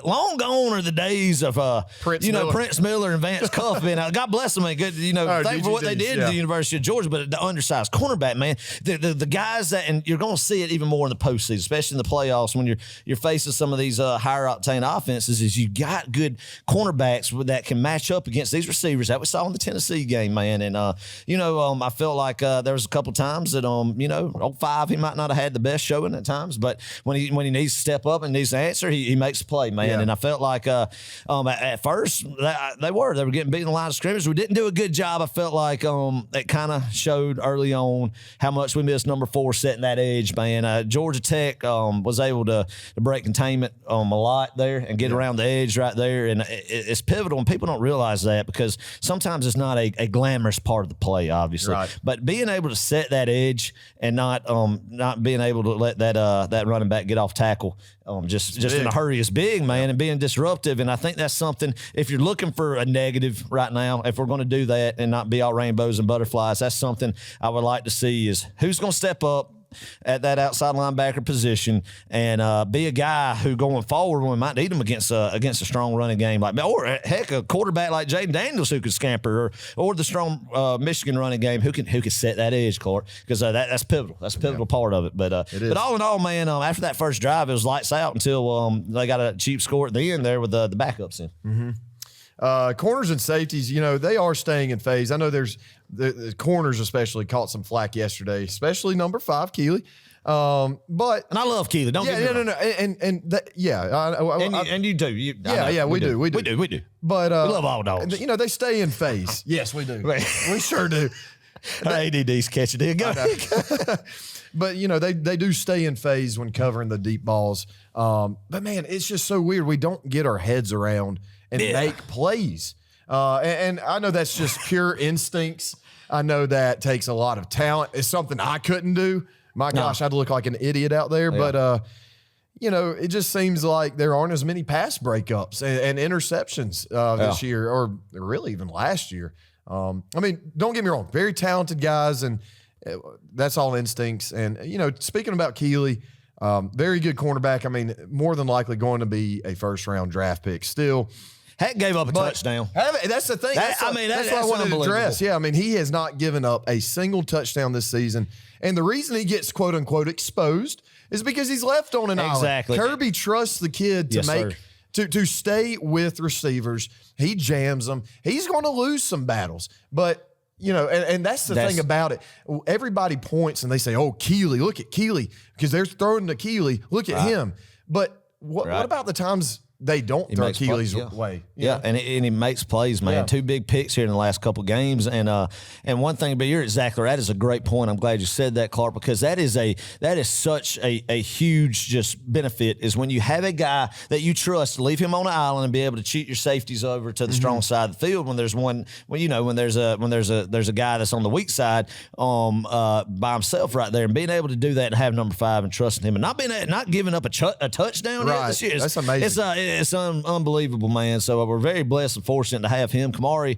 long gone are the days of, Prince Miller and Vance Cuff being out. God bless them, man. Good, thank for what they did to the University of Georgia, but the undersized cornerback, man, the guys that, and you're going to see it even more in the postseason, especially in the playoffs when you're facing some of these higher octane offenses, is you got good cornerbacks that can match up against these receivers that we saw in the Tennessee game, man. And, I felt like there was a couple times that, 05, he might not have had the best showing at times, but when he needs to step up and needs to answer, he makes a play, man. Yeah. And I felt like at first they were getting beat in the line of scrimmage. We didn't do a good job. I felt like it kind of showed early on how much we missed number 4 setting that edge, man. Georgia Tech was able to break containment a lot there and get around the edge right there, and it's pivotal, and people don't realize that because sometimes it's not a glamorous part of the play, obviously. Right. But being able to set that edge and not being able to let that running back get off tackle just in a hurry is big, man, and being disruptive. And I think that's something, if you're looking for a negative right now, if we're going to do that and not be all rainbows and butterflies, that's something I would like to see, is who's going to step up at that outside linebacker position and be a guy who going forward, when we might need him against a strong running game, or heck, a quarterback like Jaden Daniels who could scamper, or the strong Michigan running game who can set that edge, Clark, because that's pivotal. That's a pivotal part of it. But all in all, man, after that first drive, it was lights out until they got a cheap score at the end there with the backups in. Mm-hmm. Corners and safeties, they are staying in phase. I know there's the corners especially caught some flack yesterday, especially number 5, Keeley. But and I love Keely. Don't get me wrong. no. And that, And you do. We do. We do. But we love all dogs. They stay in phase. Yes, we do. We sure do. ADD's catching it. Go. But they do stay in phase when covering the deep balls. But man, it's just so weird. We don't get our heads around and make plays. And I know that's just pure instincts. I know that takes a lot of talent. It's something I couldn't do. My gosh, I'd look like an idiot out there. Yeah. But, it just seems like there aren't as many pass breakups and interceptions this year, or really even last year. Don't get me wrong, very talented guys, and that's all instincts. And, speaking about Keely, very good cornerback. More than likely going to be a first-round draft pick still. Heck gave up a touchdown. That's the thing. That's what I wanted to address. Yeah, he has not given up a single touchdown this season. And the reason he gets quote-unquote exposed is because he's left on an island. Kirby trusts the kid to stay with receivers. He jams them. He's going to lose some battles. But, and that's the thing about it. Everybody points and they say, oh, Keely, look at Keely, because they're throwing to Keely. Look at him. But what about the times they don't throw Keely's way? Yeah, and he makes plays, man. Yeah. 2 big picks here in the last couple games. And one thing, but you're exactly right. That is a great point. I'm glad you said that, Clark, because that is such a huge just benefit is when you have a guy that you trust to leave him on the island and be able to cheat your safeties over to the strong side of the field when there's when there's a guy that's on the weak side by himself right there, and being able to do that and have number 5 and trusting him and not giving up a touchdown this year. That's amazing. It's unbelievable, man. So we're very blessed and fortunate to have him. Kamari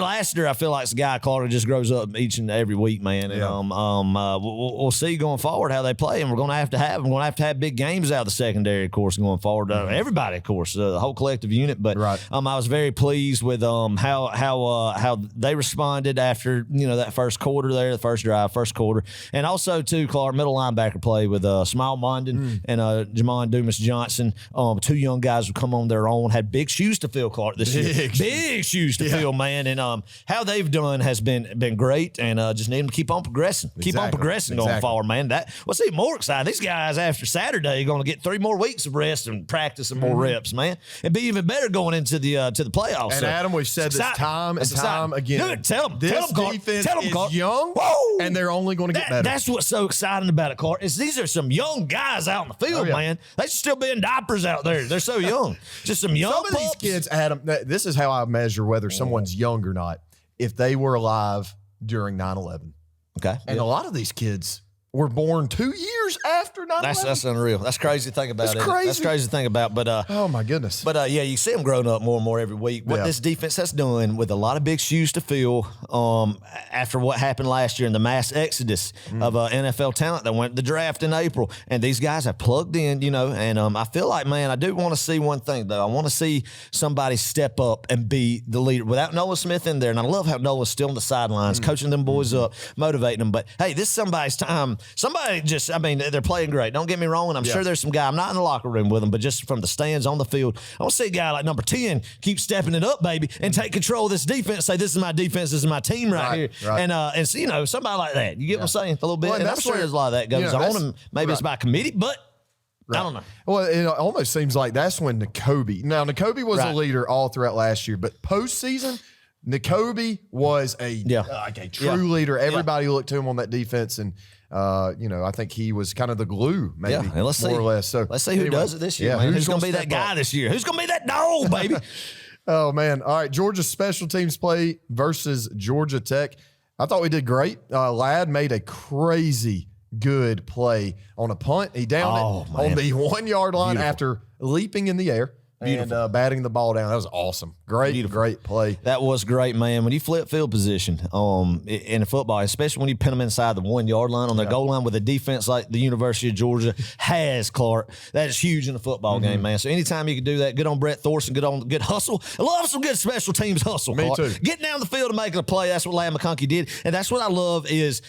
Lassiter, I feel like it's a guy Clark just grows up each and every week, man. And we'll see going forward how they play, and we're going to have to have big games out of the secondary, of course, going forward. Everybody, of course, the whole collective unit. But I was very pleased with how they responded after that first quarter there, the first drive, first quarter, and also too, Clark, middle linebacker play with Smile Mondon and Jamon Dumas Johnson, 2 young guys who come on their own, had big shoes to fill, Clark, this year. Big shoes to fill, man. And how they've done has been great, and just need them to keep on progressing. Keep on progressing going forward, man. What's even more exciting, these guys after Saturday are going to get 3 more weeks of rest and practice and more reps, man. It'd be even better going into the playoffs. And Adam, we've said this time and time again. Dude, tell them, defense is young, and they're only going to get better. That's what's so exciting about it, Clark, is these are some young guys out in the field, man. They should still be in diapers out there. They're so young. Just some young of these kids, Adam, this is how I measure whether someone's young or not. If they were alive during 9/11. Okay. And a lot of these kids were born 2 years after 9/11. That's unreal. That's crazy to think about. That's crazy. That's crazy to think about. But oh my goodness. But you see them growing up more and more every week. What this defense has done with a lot of big shoes to fill after what happened last year in the mass exodus of NFL talent that went to the draft in April, and these guys have plugged in, and I feel like, man, I do want to see one thing though. I want to see somebody step up and be the leader without Noah Smith in there. And I love how Noah's still on the sidelines, coaching them boys up, motivating them. But hey, this is somebody's time. Somebody just, they're playing great. Don't get me wrong. And I'm sure there's some guy, I'm not in the locker room with them, but just from the stands on the field, I want to see a guy like number 10 keep stepping it up, baby, and take control of this defense. Say, this is my defense. This is my team right here. Right. And so, somebody like that. You get what I'm saying? A little bit. Well, and I'm sure there's a lot of that goes on. And maybe it's by committee, but I don't know. Well, it almost seems like that's when Nakobe was a leader all throughout last year, but postseason, Nakobe was a true leader. Everybody looked to him on that defense, and I think he was kind of the glue, maybe, more or less. So let's see who does it this year, man. Who's going to be that guy this year? Who's going to be that dog, baby? Oh, man. All right, Georgia special teams play versus Georgia Tech. I thought we did great. Ladd made a crazy good play on a punt. He downed it on the 1 yard line after leaping in the air. Beautiful. And batting the ball down. That was awesome. Great play. That was great, man. When you flip field position in football, especially when you pin them inside the 1 yard line on their goal line with a defense like the University of Georgia has, Clark, that is huge in a football game, man. So anytime you can do that, good on Brett Thorson, good hustle. I love some good special teams hustle, Clark. Me too. Getting down the field and making a play, that's what Ladd McConkey did. And that's what I love is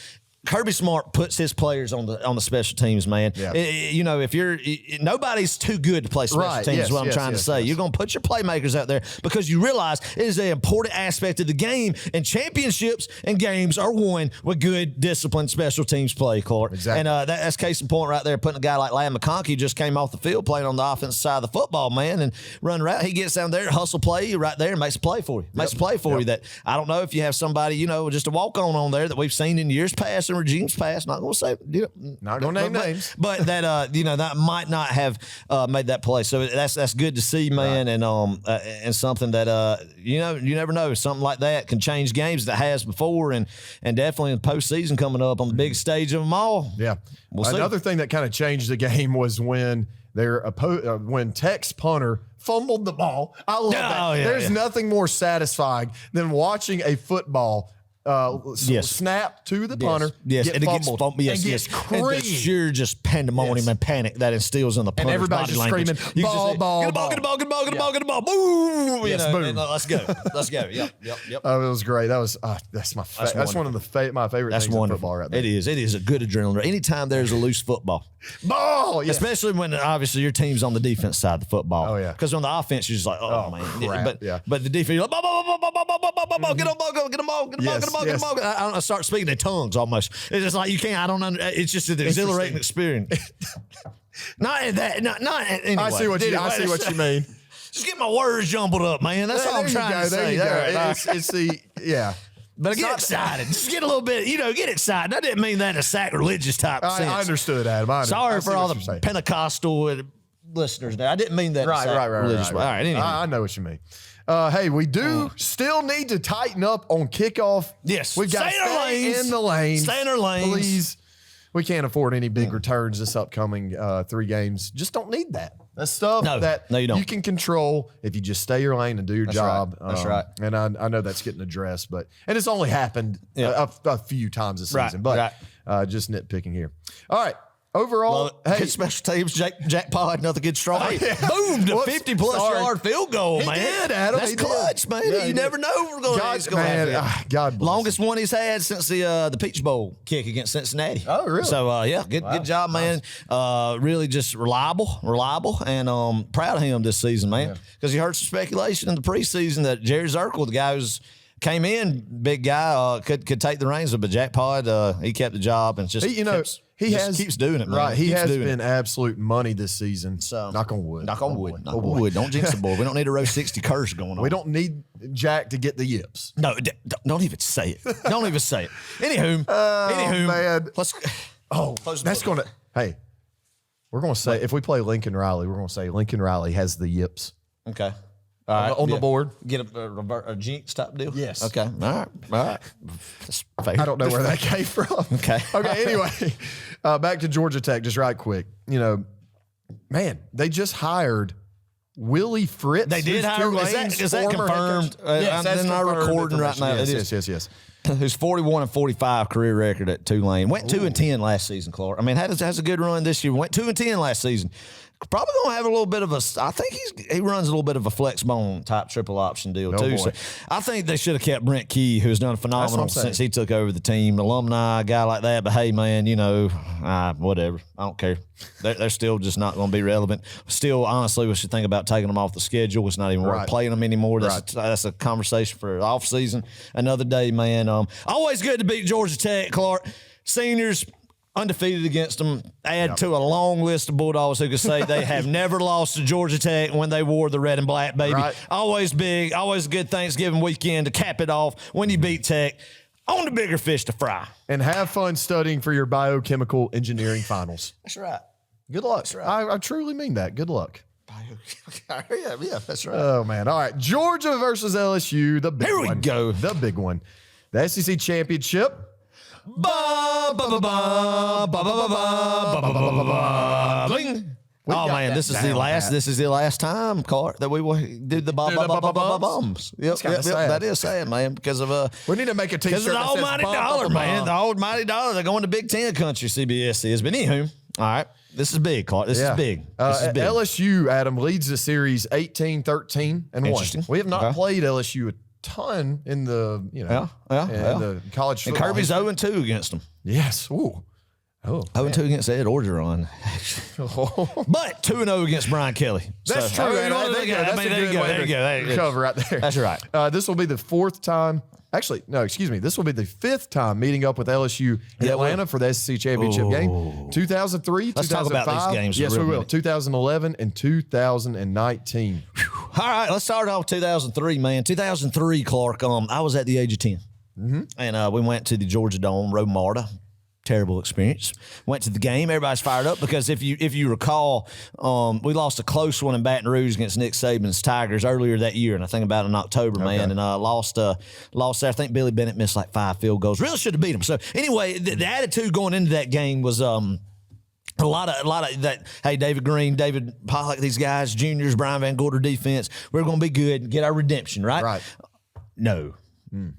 Kirby Smart puts his players on the special teams, man. Yeah. You know, if you're nobody's too good to play special teams, is what I'm trying to say. You're going to put your playmakers out there because you realize it is an important aspect of the game, and championships and games are won with good, disciplined special teams play, Clark. Exactly. And that's case in point right there. Putting a guy like Lad McConkey just came off the field playing on the offensive side of the football, man, and running around. He gets down there, hustle play right there, and makes a play for you. Makes a play for you that I don't know if you have somebody, you know, just a walk-on there that we've seen in years past and regimes past. Not going to say, not going to name names, but that you know, that might not have made that play. So that's good to see, man, and something that you know, you never know, something like that can change games that has before, and definitely in the postseason coming up on the big stage of them all. Yeah, another thing that kind of changed the game was when when Tech's punter fumbled the ball. I love that. Yeah, There's nothing more satisfying than watching a football snap to the punter, get and fumbled, and gets creamed. And it's sheer just pandemonium and panic that instills in the punter's and everybody's body just language. screaming, ball, get the ball, get the ball, get the ball, get the ball, get the ball, boom! Yes, boom. And, let's go, let's go. Yep. Oh, it was great. That was that's my that's one of the my favorite things in football right there. It is a good adrenaline. Anytime there's a loose football, ball, especially when obviously your team's on the defense side of the football. Oh yeah, because on the offense you're just like, man, crap. but the defense, you're like, get on ball, get them ball, get them ball, get them ball, get them ball. I start speaking in tongues almost. It's just like you can't. I don't. It's just an exhilarating experience. Not that. Not anyway. I see what you mean. Just get my words jumbled up, man. That's all I'm trying to say. It's the But get excited. Just get a little bit, get excited. I didn't mean that in a sacrilegious type sense. I understood, Adam. Sorry for all the Pentecostal listeners there. I didn't mean that. Right. All right. Anyway. I know what you mean. Hey, we do still need to tighten up on kickoff. Yes. We've got to stay in the lanes. Stay in our lanes. Please. We can't afford any big returns this upcoming 3 games. Just don't need that. That's stuff you can control if you just stay your lane and do your job. Right. That's right. And I know that's getting addressed, and it's only happened a few times this season. But just nitpicking here. All right. Overall, good special teams, jackpot, another good strong. Boom, the 50-plus yard field goal, man. He did, Adam. That's clutch, man. Yeah, you never know we're going to have God bless. Longest one he's had since the Peach Bowl kick against Cincinnati. Oh, really? So, good job, man. Really just reliable, and proud of him this season, man. Because you heard some speculation in the preseason that Jerry Zirkle, the guy who's came in, big guy, could take the reins, but Jack Pod, he kept the job and just he keeps doing it, man. Right, he has been absolute money this season. So knock on wood. Knock on wood. Don't jinx the boy. We don't need a row 60 curse going on. We don't need Jack to get the yips. No, don't even say it. Don't even say it. Anywho, man. That's going to. Hey, we're going to say if we play Lincoln Riley, we're going to say Lincoln Riley has the yips. Okay. All right, on the board. Get a jinx type deal? Yes. Okay. All right. That's fair. I don't know where that came from. Okay. Anyway, back to Georgia Tech just right quick. Man, they just hired Willie Fritz. They did hire. Is that confirmed? Yes, that's not recording right now. Yes. His 41-45 career record at Tulane. Went 2-10 last season, Clark. I mean, has a good run this year. Went 2-10 last season. Probably gonna have a little bit of I think he runs a little bit of a flex bone type triple option deal too. Boy. So I think they should have kept Brent Key, who's done phenomenal since he took over the team. Alumni guy like that, but hey man, whatever. I don't care. They're still just not going to be relevant. Still, honestly, we should think about taking them off the schedule. It's not even worth playing them anymore. That's a conversation for off season. Another day, man. Always good to beat Georgia Tech, Clark. Seniors. Undefeated against them. Add to a long list of Bulldogs who could say they have never lost to Georgia Tech when they wore the red and black, baby. Right. Always big, always a good Thanksgiving weekend to cap it off when you beat Tech. On the bigger fish to fry. And have fun studying for your biochemical engineering finals. That's right. Good luck. That's right. I truly mean that. Good luck. Yeah, that's right. Oh, man. All right. Georgia versus LSU, the big one. Here we go. The big one. The SEC Championship. Bling. This is the last time, Clark, that we will do the bums. Yep, that is sad, man, because of we need to make a t-shirt because of the almighty dollar, man. The almighty dollar. They're going to Big Ten country. CBS is, but anywho, all right. This is big, Clark. This is big. LSU, Adam, leads the series 18-13-1. We have not played LSU ton in the, the college and football. Kirby's 0-2 against them. Yes. Ooh. Oh, 0-2 against Ed Orgeron. But 2-0 against Brian Kelly. That's so, true. There you go. Cover right there. That's right. This will be the fourth time. Actually, no, excuse me. This will be the fifth time meeting up with LSU in Atlanta for the SEC Championship game. 2003, Let's 2005. talk about these games. Yes, we will. 2011 and 2019. All right, let's start off 2003, man. 2003, Clark. I was at the age of 10. And we went to the Georgia Dome, Rome Marta. Terrible experience. Went to the game. Everybody's fired up because if you recall, we lost a close one in Baton Rouge against Nick Saban's Tigers earlier that year, and I think about in October, man, and lost there. I think Billy Bennett missed like 5 field goals. Really should have beat him. So anyway, the attitude going into that game was a lot of that. Hey, David Green, David Pollock, these guys, juniors, Brian Van Gorder defense. We're going to be good and get our redemption, right? Right. No.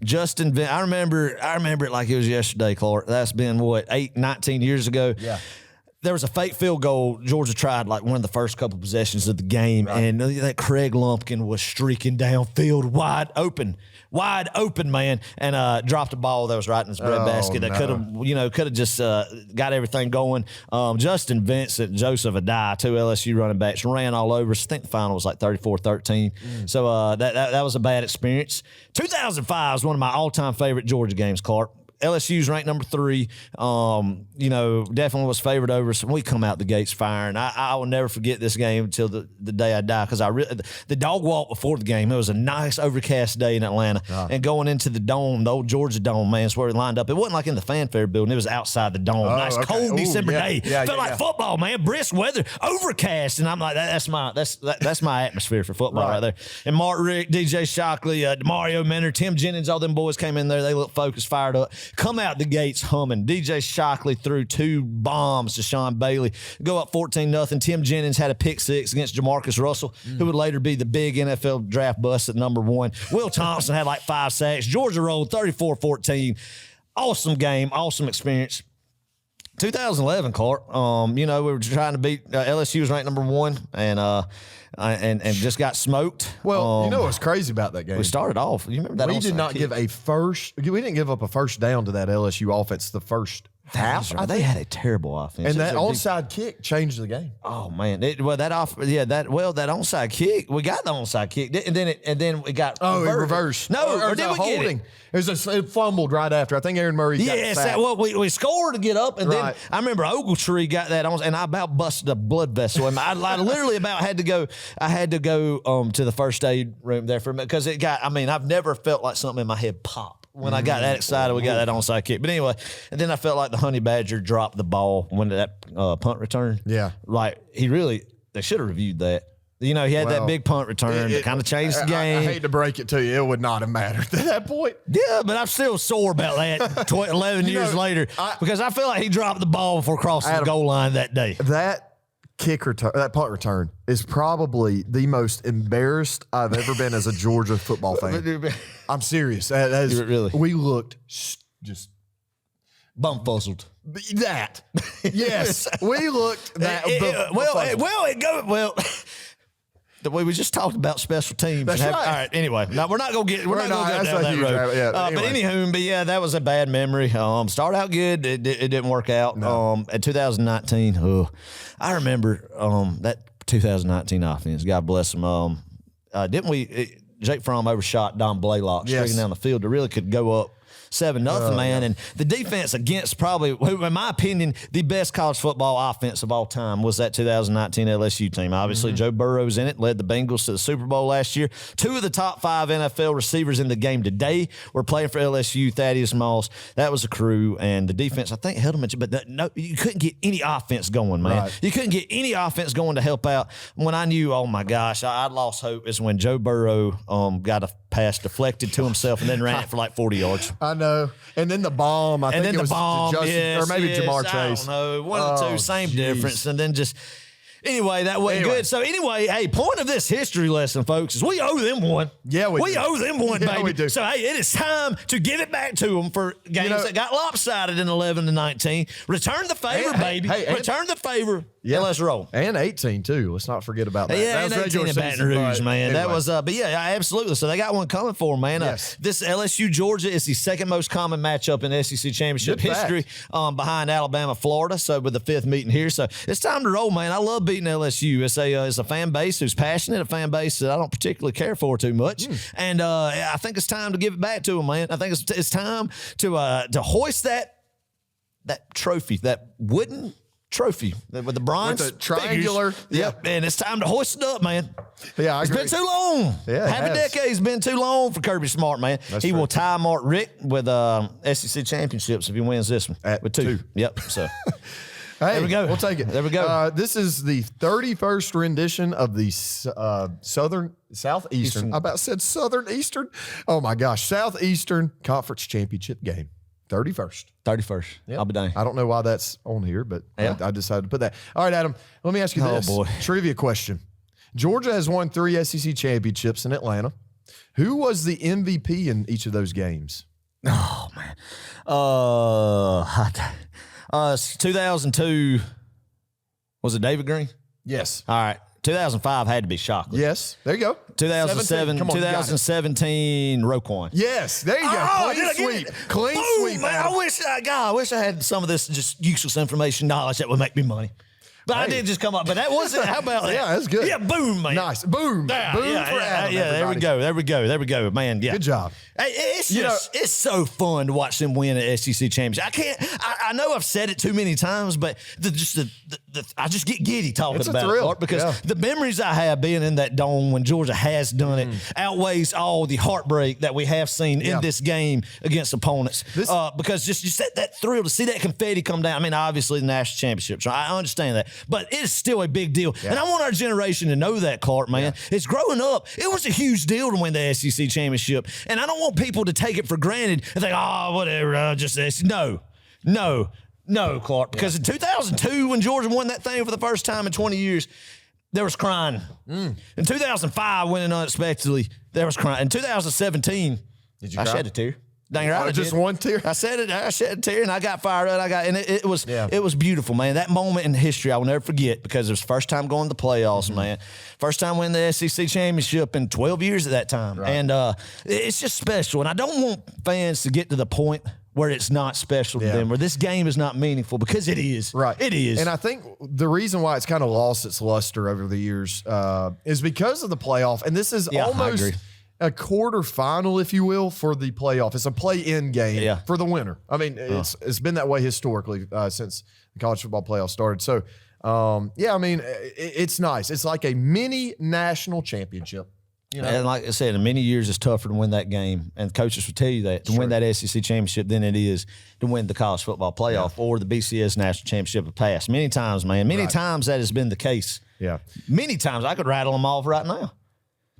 Justin, I remember it like it was yesterday, Clark. That's been, 19 years ago? Yeah. There was a fake field goal Georgia tried like one of the first couple possessions of the game, and that Craig Lumpkin was streaking downfield wide open, man, and dropped a ball that was right in his breadbasket that could have just got everything going. Justin Vincent, Joseph Adai, 2 LSU running backs, ran all over us. I think the final was like 34-13. So that was a bad experience. 2005 is one of my all-time favorite Georgia games, Clark. LSU's ranked number 3. Definitely was favored over us. We come out the gates firing. I will never forget this game until the day I die because the dog walk before the game. It was a nice overcast day in Atlanta, and going into the dome, the old Georgia Dome, man, is where we lined up. It wasn't like in the fanfare building. It was outside the dome. Nice cold December day. Felt like football, man. Brisk weather, overcast, and I'm like, that's my atmosphere for football right there. And Mark Rick, DJ Shockley, Mario Mentor, Tim Jennings, all them boys came in there. They looked focused, fired up. Come out the gates humming. DJ Shockley threw 2 bombs to Sean Bailey. Go up 14-0. Tim Jennings had a pick 6 against Jamarcus Russell, who would later be the big NFL draft bust at number 1. Will Thompson had like 5 sacks. Georgia rolled 34-14. Awesome game. Awesome experience. 2011, Clark. We were trying to beat LSU was ranked number 1, and just got smoked. Well, what's crazy about that game? We started off. You remember that? We did not give a first. We didn't give up a first down to that LSU offense the first half. Right. They had a terrible offense, and that onside kick changed the game. Oh man! That onside kick. We got the onside kick, and then we got reversed. No, or did we holding? Get it? It fumbled right after. I think Aaron Murray got sacked. We scored to get up, and then I remember Ogletree got that on, and I about busted a blood vessel. And I literally about had to go. I had to go to the first aid room there for a minute because it got. I mean, I've never felt like something in my head pop when I got that excited. We got that onside kick, but anyway, and then I felt like the Honey Badger dropped the ball when that punt return. Yeah, like they should have reviewed that. He had that big punt return that kind of changed the game. I hate to break it to you. It would not have mattered at that point. Yeah, but I'm still sore about that 11 years later because I feel like he dropped the ball before crossing the goal line that day. That that punt return is probably the most embarrassed I've ever been as a Georgia football fan. I'm serious. Really? We looked just bum-fuzzled. That. Yes. We looked that. We just talked about special teams. That's right. All right. Anyway, now we're not gonna go down that road. Anyway. But anywho, that was a bad memory. Started out good. It didn't work out. No. In 2019, I remember that 2019 offense. God bless them. Didn't we? Jake Fromm overshot Don Blaylock streaking down the field. It really could go up 7-0, man. And the defense against probably, in my opinion, the best college football offense of all time was that 2019 LSU team. Obviously, Joe Burrow's in it, led the Bengals to the Super Bowl last year. 2 of the top 5 NFL receivers in the game today were playing for LSU. Thaddeus Moss, that was a crew. And the defense, I think, held them at you. But you couldn't get any offense going, man. Right. You couldn't get any offense going to help out. When I knew, oh, my gosh, I lost hope is when Joe Burrow got a pass deflected to himself and then ran it for like 40 yards. I know. And then the bomb, I think it was Justin, or maybe Jamar Chase. I don't know. One of the two, same difference. And then just Anyway, that wasn't good. So anyway, hey, point of this history lesson, folks, is we owe them one. Yeah, we do. owe them one, Yeah, baby. we do. So, hey, it is time to give it back to them for games that got lopsided in 11-19. Return the favor, baby. Return the favor. Yeah, let's roll. And 18, too. Let's not forget about that. Yeah, that and 18 in Baton Rouge, man. Anyway. That was, but yeah, absolutely. So they got one coming for them, man. Yes. This LSU Georgia is the second most common matchup in SEC Championship Good history, behind Alabama, Florida. So with the fifth meeting here, so it's time to roll, man. I love beating LSU. It's a fan base who's passionate, a fan base that I don't particularly care for too much, and I think it's time to give it back to them, man. I think it's time to hoist that trophy, that wooden trophy with the bronze with the triangular. Figures. Yep, and it's time to hoist it up, man. Yeah, I agree. It's been too long. Yeah, half a decade's been too long for Kirby Smart, man. He will tie Mark Richt with SEC championships if he wins this one with two. Yep. So. Hey, there we go. We'll take it. There we go. This is the 31st rendition of the Southeastern. I about said Southern Eastern. Oh my gosh, Southeastern Conference Championship game. 31st. 31st. Yep. I'll be dang. I don't know why that's on here, but I decided to put that. All right, Adam, let me ask you this. Oh, boy. Trivia question. Georgia has won 3 SEC championships in Atlanta. Who was the MVP in each of those games? Oh, man. 2002, was it David Green? Yes. All right. 2005 had to be Shockley. Yes. There you go. 2017, Roquan. Yes. There you go. Oh, Clean sweep. Clean sweep. Man, I wish I had some of this just useless information knowledge that would make me money. But I did just come up. But that wasn't. How about that? Yeah, that's good. Yeah, boom, man. Nice. Boom. Boom for Adam. Yeah, there we go, man. Yeah. Good job. Hey, it's so fun to watch them win an SEC championship. I know I've said it too many times, but I just get giddy talking about it, Clark, because the memories I have being in that dome when Georgia has done it outweighs all the heartbreak that we have seen in this game against opponents. Because just that thrill to see that confetti come down. I mean, obviously the national championships, right? I understand that, but it's still a big deal. Yeah. And I want our generation to know that, Clark, man. Yeah. It's growing up. It was a huge deal to win the SEC championship, and I don't want people to take it for granted and think, oh, whatever, just this. No, Clark, because in 2002, when Georgia won that thing for the first time in 20 years, there was crying. In 2005, winning unexpectedly, there was crying. In 2017, did you I cry? shed a tear. Dang right, I just did. one tear. I said it. I shed a tear, and I got fired up. It was beautiful, man. That moment in history, I will never forget, because it was the first time going to the playoffs, man. First time winning the SEC championship in 12 years at that time, and it's just special. And I don't want fans to get to the point where it's not special to them, where this game is not meaningful, because it is. Right. It is. And I think the reason why it's kind of lost its luster over the years is because of the playoff. And this is almost a quarterfinal, if you will, for the playoff. It's a play-in game for the winner. I mean, it's been that way historically since the college football playoff started. So, I mean, it's nice. It's like a mini national championship. You know? And like I said, in many years, it's tougher to win that game. And coaches will tell you that, to win that SEC championship than it is to win the college football playoff or the BCS national championship of past. Many times, man. Many times that has been the case. Yeah. Many times. I could rattle them off right now.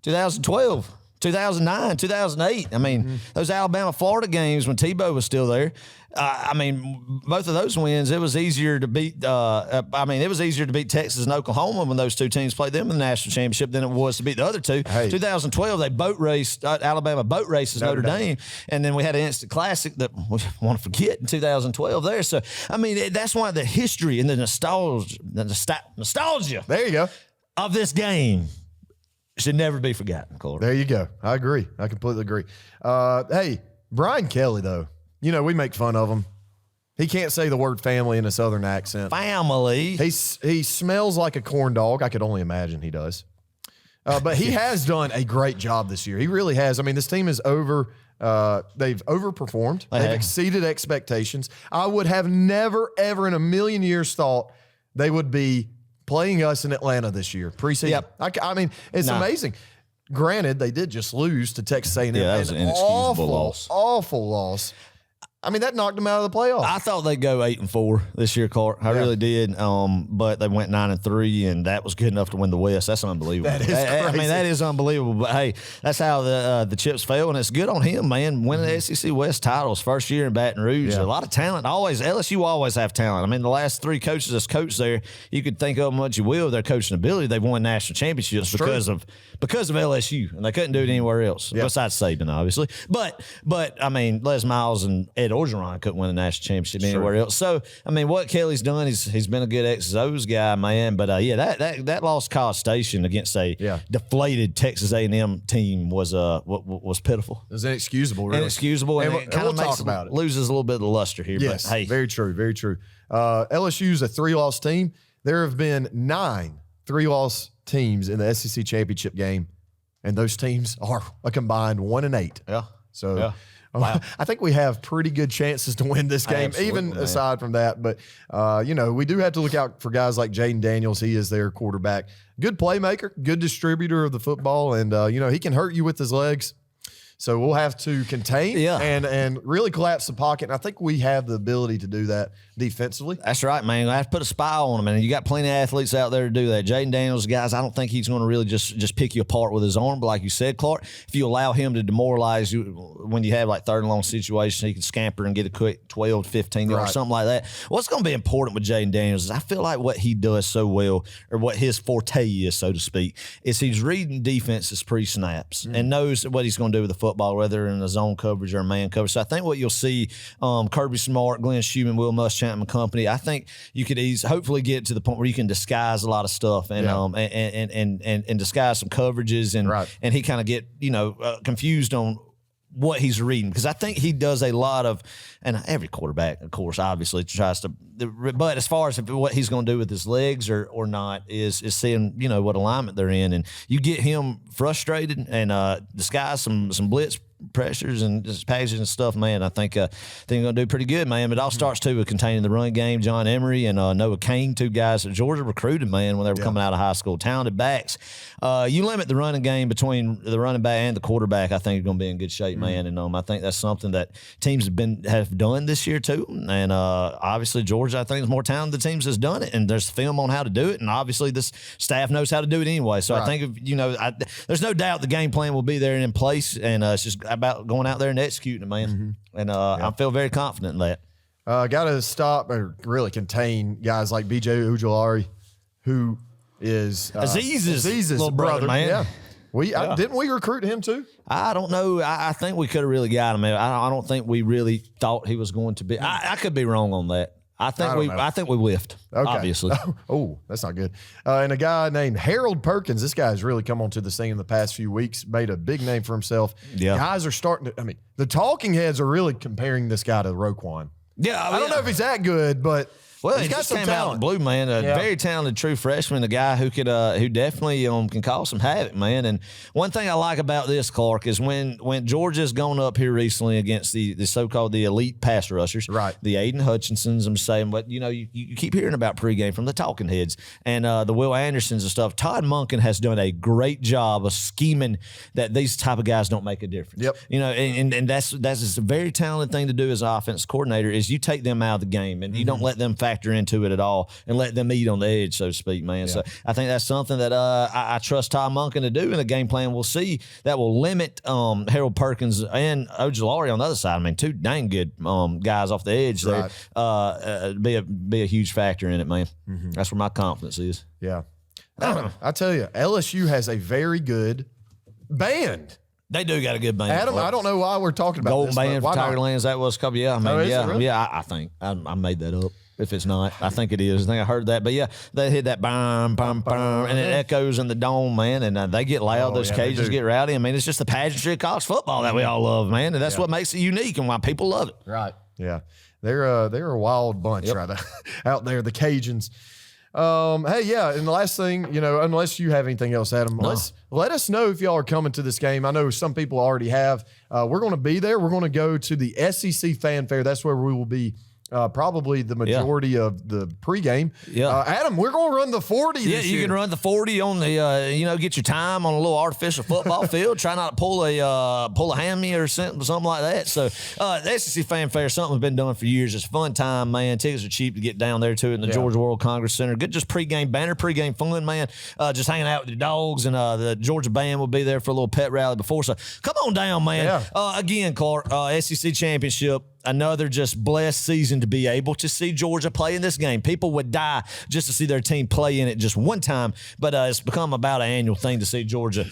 2012. 2009, 2008. I mean, those Alabama-Florida games when Tebow was still there. I mean, both of those wins, it was easier to beat. It was easier to beat Texas and Oklahoma when those two teams played them in the national championship than it was to beat the other two. Hey. 2012, they boat raced Alabama boat races Notre Dame, and then we had an instant classic that we want to forget in 2012 there. So, I mean, that's why the history and the nostalgia. There you go. Of this game should never be forgotten, Corey. There you go. I agree. I completely agree. Hey, Brian Kelly, though, you know, we make fun of him. He can't say the word family in a Southern accent. Family. He smells like a corn dog. I could only imagine he does. But he has done a great job this year. He really has. I mean, this team is they've overperformed. They've exceeded expectations. I would have never, ever in a million years thought they would be playing us in Atlanta this year, preseason. Yep. I mean, it's amazing. Granted, they did just lose to Texas A&M. Yeah, that was an inexcusable loss. Awful loss. I mean, that knocked them out of the playoffs. I thought they'd go 8-4 this year, Clark. I really did. But they went 9-3, and that was good enough to win the West. That's unbelievable. That is crazy. I mean, that is unbelievable. But hey, that's how the chips fell, and it's good on him, man. Winning the SEC West titles, first year in Baton Rouge. A lot of talent. LSU always have talent. I mean, the last 3 coaches that's coached there, you could think of them much you will. Their coaching ability, they've won national championships because of LSU, and they couldn't do it anywhere else besides Saban, obviously. But I mean, Les Miles and Ed Orgeron couldn't win a national championship anywhere else. So I mean, what Kelly's done, he's been a good X's O's guy, man. But that loss College Station against a deflated Texas A&M team was pitiful. It was inexcusable, really. Inexcusable, and it kind of talk about it. Loses a little bit of the luster here. Yes, but hey, very true, very true. LSU's a 3-loss team. There have been 9 3-loss teams in the SEC championship game, and those teams are a combined 1-8. Yeah. So wow. I think we have pretty good chances to win this game, even aside from that. But, we do have to look out for guys like Jaden Daniels. He is their quarterback. Good playmaker, good distributor of the football, and, he can hurt you with his legs. So we'll have to contain and really collapse the pocket. And I think we have the ability to do that defensively. That's right, man. I have to put a spy on him, and you got plenty of athletes out there to do that. Jaden Daniels, guys, I don't think he's going to really just pick you apart with his arm. But like you said, Clark, if you allow him to demoralize you when you have like 3rd and long situations, he can scamper and get a quick 12, 15 yards, something like that. What's going to be important with Jaden Daniels is I feel like what he does so well, or what his forte is, so to speak, is he's reading defenses pre-snaps and knows what he's going to do with the football, whether in a zone coverage or a man coverage. So I think what you'll see, Kirby Smart, Glenn Schumann, Will Muschamp and company, I think you could hopefully get to the point where you can disguise a lot of stuff and and disguise some coverages and he kind of get confused on what he's reading, because I think he does a lot of, and every quarterback, of course, obviously tries to, but as far as what he's going to do with his legs or not is seeing what alignment they're in, and you get him frustrated and disguise some blitz pressures and just packages and stuff, man. I think they're going to do pretty good, man. But it all starts too with containing the run game. John Emery and Noah Kane, 2 guys that Georgia recruited, man, when they were coming out of high school, talented backs. You limit the running game between the running back and the quarterback, I think you're going to be in good shape, man. And I think that's something that teams have done this year too. And obviously Georgia, I think, is more talented the teams has done it, and there's film on how to do it. And obviously this staff knows how to do it anyway. So I think there's no doubt the game plan will be there and in place, and it's just about going out there and executing it, man. And I feel very confident in that. Got to stop or really contain guys like B.J. Ujulari, who is Aziz's little brother, man. Yeah. Didn't we recruit him too? I don't know. I think we could have really got him. I don't think we really thought he was going to be. I could be wrong on that. I think we whiffed, obviously. Oh, that's not good. And a guy named Harold Perkins, this guy has really come onto the scene in the past few weeks, made a big name for himself. Yeah. Guys are starting to, the talking heads are really comparing this guy to Roquan. Yeah. I don't know if he's that good, but well, he just came out in blue, man. A very talented true freshman, a guy who could, who definitely can cause some havoc, man. And one thing I like about this, Clark, is when Georgia's gone up here recently against the so-called the elite pass rushers, right? The Aiden Hutchinsons, I'm saying, but you keep hearing about pregame from the talking heads and the Will Andersons and stuff. Todd Monken has done a great job of scheming that these type of guys don't make a difference. Yep. And that's just a very talented thing to do as an offense coordinator is you take them out of the game and you don't let them factor into it at all and let them eat on the edge, so to speak, man. Yeah. So I think that's something that I trust Tom Monken to do in the game plan. We'll see that will limit Harold Perkins and Ojulari on the other side. 2 dang good guys off the edge there. Be a huge factor in it, man. Mm-hmm. That's where my confidence is. Yeah. I tell you, LSU has a very good band. They do got a good band. Adam, I don't know why we're talking about Golden this. Band for Tigerlands, that was a couple. Yeah, really? I think I made that up. If it's not, I think it is. I think I heard that. But yeah, they hit that bam, bam, bam, and it echoes in the dome, man. And they get loud. Those cages get rowdy. It's just the pageantry of college football that we all love, man. And that's what makes it unique and why people love it. Right. Yeah. They're a wild bunch right out there, the Cajuns. Hey, yeah, and the last thing, unless you have anything else, Adam, let us know if y'all are coming to this game. I know some people already have. We're going to be there. We're going to go to the SEC Fan Fair. That's where we will be probably the majority of the pregame. Yeah. Adam, we're going to run the 40 Yeah, this you year. can run the 40 on the, get your time on a little artificial football field. Try not to pull a hammy or something like that. So the SEC Fan Fair is something we've been doing for years. It's a fun time, man. Tickets are cheap to get down there, too, in the Georgia World Congress Center. Good just pregame banner, pregame fun, man. Just hanging out with your dogs, and the Georgia band will be there for a little pet rally before. So come on down, man. Yeah. Again, Clark, SEC Championship. Another just blessed season to be able to see Georgia play in this game. People would die just to see their team play in it just one time, but it's become about an annual thing to see Georgia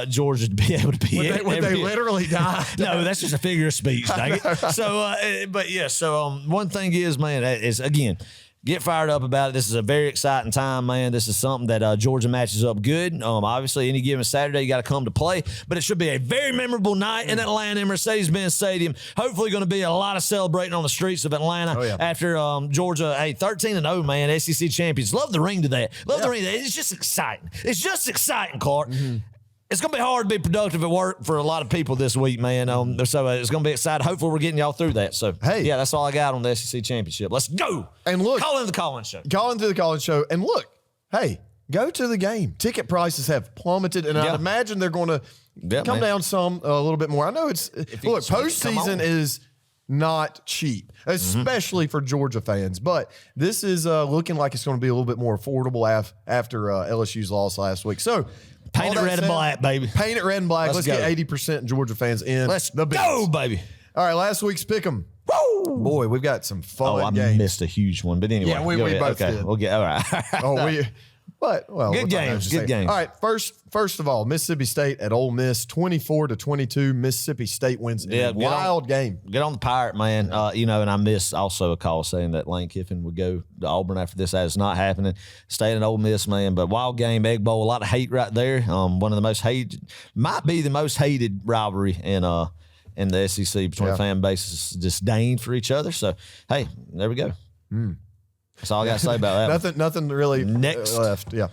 Georgia to be able to be in it. Would they literally die? No, that's just a figure of speech. Dang it. So, one thing is, man, is again, get fired up about it. This is a very exciting time, man. This is something that Georgia matches up good. Obviously, any given Saturday, you got to come to play, but it should be a very memorable night in Atlanta in Mercedes-Benz Stadium. Hopefully, going to be a lot of celebrating on the streets of Atlanta after Georgia, 13-0, man, SEC champions. Love the ring to that. Love the ring to that. It's just exciting. It's just exciting, Clark. It's going to be hard to be productive at work for a lot of people this week, man. So it's going to be exciting. Hopefully, we're getting y'all through that. So, yeah, that's all I got on the SEC Championship. Let's go. And look. Call in the Collins Show. Call into the Collins Show. And look, hey, go to the game. Ticket prices have plummeted, and I imagine they're going to come down some a little bit more. I know look, postseason is not cheap, especially for Georgia fans. But this is looking like it's going to be a little bit more affordable after LSU's loss last week. So, paint it red and black, baby. Paint it red and black. Let's get 80% Georgia fans in. Let's go, baby. All right, last week's Pick'em. Woo! Boy, we've got some fun games. I missed a huge one, but anyway. Yeah, we both did. We'll get all right. Good games. Good games. All right, first of all, Mississippi State at Ole Miss, 24-22. Mississippi State wins in a wild game. Get on the Pirate, man. And I miss also a call saying that Lane Kiffin would go to Auburn after this. That is not happening. Staying at Ole Miss, man. But wild game, Egg Bowl, a lot of hate right there. One of the most hated, might be the most hated rivalry in the SEC between fan bases, disdain for each other. So, hey, there we go. That's all I got to say about that. Nothing really left. Yeah.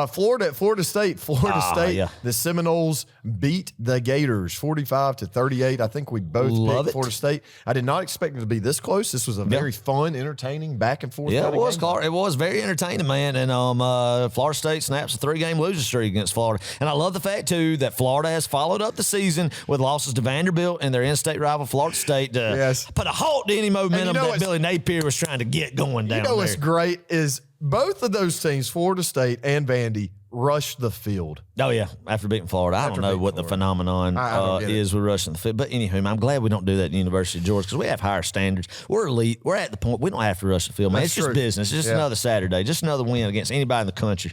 Florida State. The Seminoles beat the Gators 45-38. I think we both picked Florida State. I did not expect it to be this close. This was a very fun, entertaining, back and forth. Yeah, it was, Clark. It was very entertaining, man. And Florida State snaps a 3-game losing streak against Florida. And I love the fact, too, that Florida has followed up the season with losses to Vanderbilt and their in-state rival Florida State to put a halt to any momentum that Billy Napier was trying to get going down there. What's great is both of those teams, Florida State and Vandy, rushed the field. Oh, yeah, after beating Florida. I don't know what the phenomenon is with rushing the field. But anywho, I'm glad we don't do that at the University of Georgia because we have higher standards. We're elite. We're at the point we don't have to rush the field, man. It's just business. It's just another Saturday. Just another win against anybody in the country.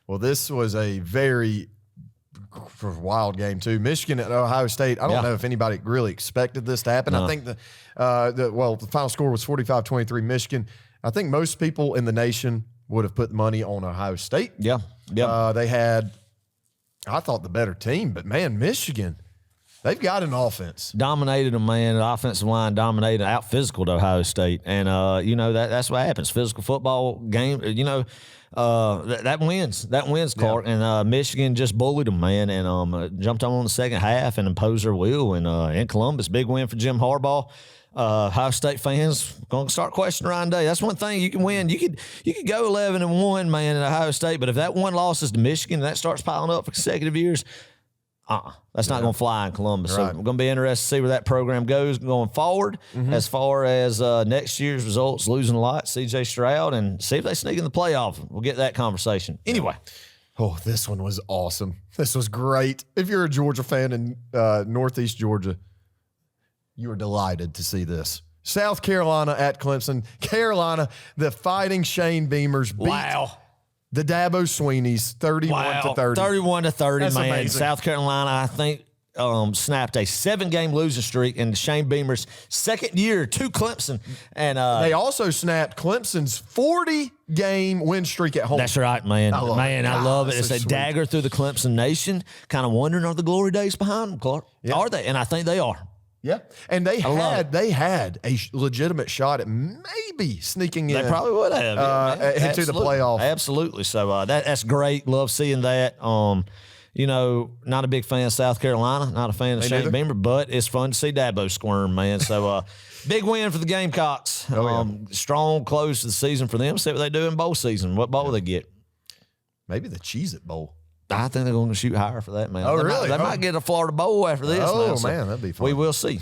Well, this was a very wild game, too. Michigan at Ohio State. I don't know if anybody really expected this to happen. I think the final score was 45-23 Michigan. I think most people in the nation would have put money on Ohio State. Yeah. They had, I thought, the better team, but man, Michigan, they've got an offense. Dominated them, man. The offensive line dominated, out physical to Ohio State. And, that's what happens. Physical football game, that wins. That wins, Clark. Yeah. And Michigan just bullied them, man, and jumped on the second half and imposed their will. And in Columbus, big win for Jim Harbaugh. Ohio State fans going to start questioning Ryan Day. That's one thing you can win. You could go 11-1, man, in Ohio State, but if that one loss is to Michigan and that starts piling up for consecutive years, that's not going to fly in Columbus. Right. So we're going to be interested to see where that program goes going forward. As far as next year's results, losing a lot, C.J. Stroud, and see if they sneak in the playoff. We'll get that conversation. Anyway. Oh, this one was awesome. This was great. If you're a Georgia fan in Northeast Georgia, you were delighted to see this. South Carolina at Clemson. Carolina, the Fighting Shane Beamers beat the Dabo Sweeneys 31-30. 31-30, That's man. amazing. South Carolina, I think, snapped a 7-game losing streak in Shane Beamer's second year to Clemson. And they also snapped Clemson's 40-game win streak at home. That's right, man. I love it. It's so a sweet. dagger through the Clemson nation. Kind of wondering, are the glory days behind them, Clark? Yeah. Are they? And I think they are. Yeah, and they had a legitimate shot at maybe sneaking in. They probably would have into the playoff. Absolutely. So that's great. Love seeing that. Not a big fan of South Carolina. Not a fan of Shane Beamer, but it's fun to see Dabo squirm, man. So Big win for the Gamecocks. Strong close to the season for them. See what they do in bowl season. What bowl they get? Maybe the Cheez-It Bowl. I think they're going to shoot higher for that, man. Oh, really? They might get a Florida Bowl after this. Oh, now, so man, that'd be fun. We will see.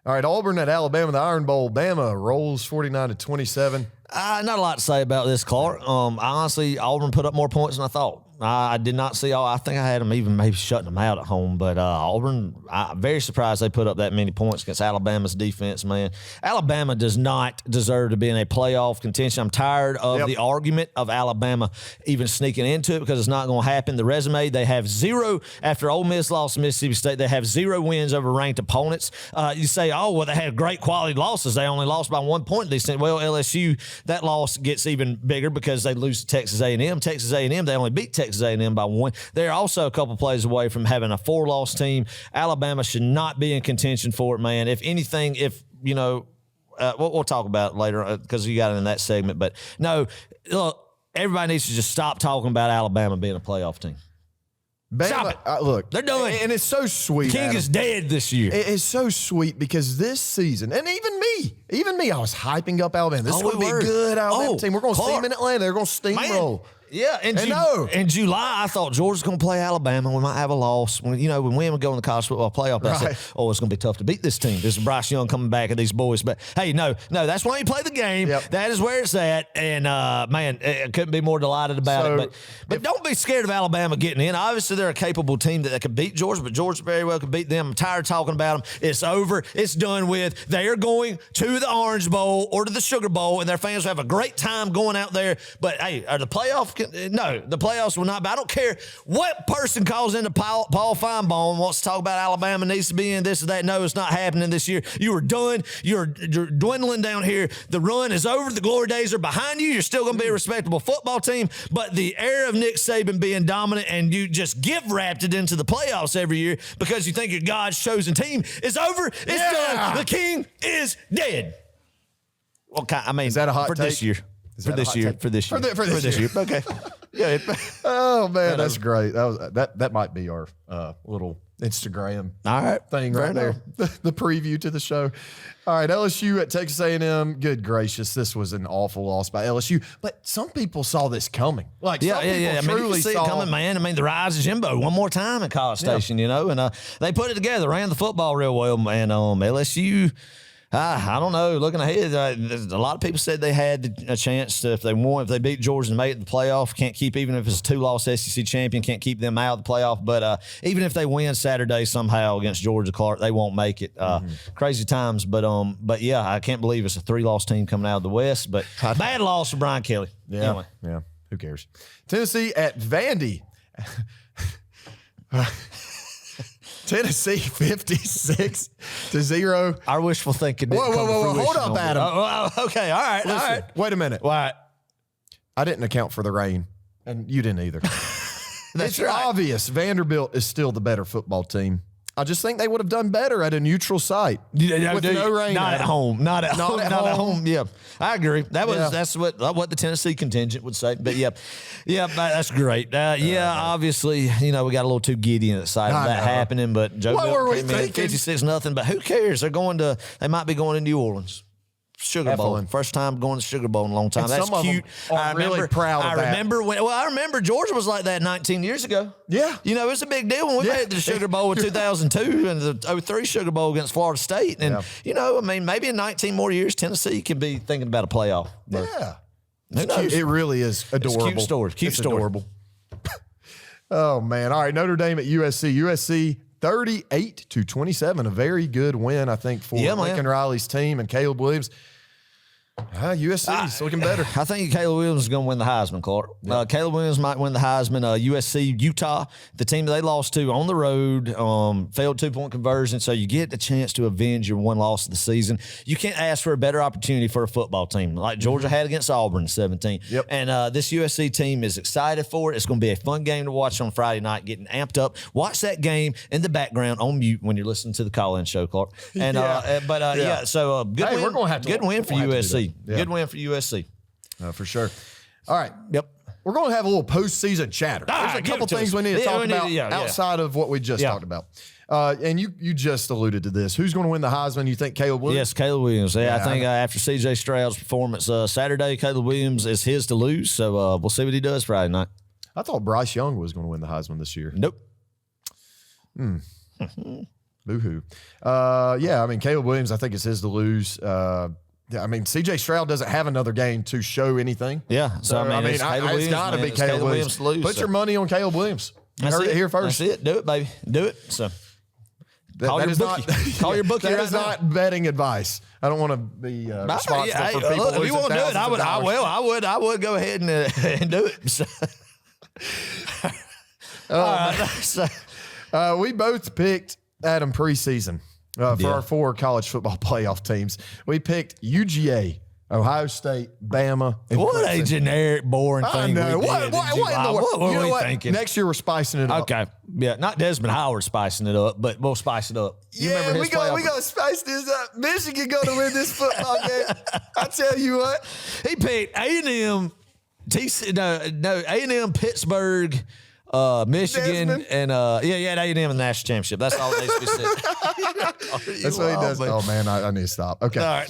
All right, Auburn at Alabama, the Iron Bowl. Bama rolls 49-27. Not a lot to say about this, Clark. Honestly, Auburn put up more points than I thought. I did not see all. I think I had them even maybe shutting them out at home. But Auburn, I'm very surprised they put up that many points against Alabama's defense, man. Alabama does not deserve to be in a playoff contention. I'm tired of the argument of Alabama even sneaking into it because it's not going to happen. The resume, they have 0 after Ole Miss lost to Mississippi State. They have 0 wins over ranked opponents. You say, oh, well, they had great quality losses. They only lost by 1 point. They said, well, LSU, that loss gets even bigger because they lose to Texas A&M. Texas A&M, they only beat Texas A&M by 1. They're also a couple plays away from having a 4-loss team. Alabama should not be in contention for it, man. If anything, we'll talk about it later because you got it in that segment. But no, look, everybody needs to just stop talking about Alabama being a playoff team. Bama, Stop it. Look, They're doing and it's so sweet. King Adam. is dead this year. It's so sweet because this season, and even me, I was hyping up Alabama. This is going to be a good Alabama team. We're going to see them in Atlanta. They're going to steamroll. Yeah, in July, I thought Georgia's going to play Alabama. We might have a loss. When we would go in the college football playoff, I said, it's going to be tough to beat this team. This is Bryce Young coming back and these boys. But, hey, no, that's why you play the game. Yep. That is where it's at. And, man, I couldn't be more delighted about it. But don't be scared of Alabama getting in. Obviously, they're a capable team that could beat Georgia, but Georgia very well could beat them. I'm tired of talking about them. It's over. It's done with. They are going to the Orange Bowl or to the Sugar Bowl, and their fans will have a great time going out there. But, hey, are the playoff? No, the playoffs will not be. I don't care what person calls into Paul Feinbaum and wants to talk about Alabama needs to be in this or that. No, it's not happening this year. You are done. You're dwindling down here. The run is over. The glory days are behind you. You're still going to be a respectable football team, but the era of Nick Saban being dominant and you just gift-wrapped it into the playoffs every year because you think your God's chosen team is over. It's done. The king is dead. Well, I mean, is that a hot take? This year? For this year. For this year. Okay. Yeah. Oh man, that's great. That might be our little Instagram thing right there. The preview to the show. All right, LSU at Texas A&M. Good gracious, this was an awful loss by LSU. But some people saw this coming. Like some people truly saw it coming, man. I mean, the rise of Jimbo one more time at College Station, and they put it together, ran the football real well, and LSU. I don't know. Looking ahead, a lot of people said they had a chance to, if they beat Georgia and made it the playoff. Can't keep, even if it's a 2-loss SEC champion, can't keep them out of the playoff. But even if they win Saturday somehow against Georgia Clark, they won't make it. Crazy times, but yeah, I can't believe it's a 3-loss team coming out of the West. But bad loss for Brian Kelly. Yeah, anyway. Yeah. Who cares? Tennessee at Vandy. Tennessee 56-0. Our wishful thinking. Whoa. Hold up, Adam. Okay. All right. Listen, all right. Wait a minute. What? I didn't account for the rain, and you didn't either. It's obvious Vanderbilt is still the better football team. I just think they would have done better at a neutral site with no rain. Not at home. Not at home. Yeah, I agree. That's what the Tennessee contingent would say. But yeah, that's great. Obviously, we got a little too giddy and excited about that happening. But Joe Bill came in 56-0. But who cares? They might be going to New Orleans. Sugar Bowl. First time going to Sugar Bowl in a long time. And that's cute. I'm really proud of that. I remember Georgia was like that 19 years ago. Yeah. It's a big deal when we made it to the Sugar Bowl in 2002 and the 03 Sugar Bowl against Florida State. And, maybe in 19 more years, Tennessee could be thinking about a playoff. Yeah. Who knows? It really is adorable. It's a cute story. It's adorable. Oh, man. All right, Notre Dame at USC. USC 38-27, a very good win, I think, for Lincoln Riley's team and Caleb Williams. USC's looking better. I think Caleb Williams is going to win the Heisman, Clark. Yep. Caleb Williams might win the Heisman. USC, Utah, the team that they lost to on the road, failed 2-point conversion, so you get the chance to avenge your one loss of the season. You can't ask for a better opportunity for a football team like Georgia had against Auburn in 17. Yep. And this USC team is excited for it. It's going to be a fun game to watch on Friday night, getting amped up. Watch that game in the background on mute when you're listening to the call-in show, Clark. And so good win. We're gonna have to, good win for USC. Yeah. Good win for USC. For sure. All right. Yep. we're going to have a little postseason chatter. There's a couple things we need to talk about outside of what we just talked about. And you just alluded to this. Who's going to win the Heisman? You think Caleb Williams? Yes, Caleb Williams. Yeah, I think after C.J. Stroud's performance Saturday, Caleb Williams is his to lose. So we'll see what he does Friday night. I thought Bryce Young was going to win the Heisman this year. Nope. Boo-hoo. Yeah, I mean, Caleb Williams, I think it's his to lose. I mean, C.J. Stroud doesn't have another game to show anything. Yeah. So, I mean, it's got to be Caleb Williams. Put your money on Caleb Williams. You heard it here first. That's it. Do it, baby. Do it. So call your bookie. That is not betting advice. I don't want to be responsible for people. Look, if you want to do it, I would go ahead and do it. So. We both picked Adam preseason for our 4 college football playoff teams. We picked UGA, Ohio State, Bama, and what Clemson. A generic, boring thing. I know. What were we thinking? Next year we're spicing it up. Okay. Yeah, not Desmond Howard spicing it up, but we'll spice it up. We gonna spice this up. Michigan gonna win this football game. I tell you what. He picked A&M, A&M, Pittsburgh, Michigan, Desmond. and A&M in the national championship. That's all they said. That's what he does. Oh man, I need to stop. Okay. All right.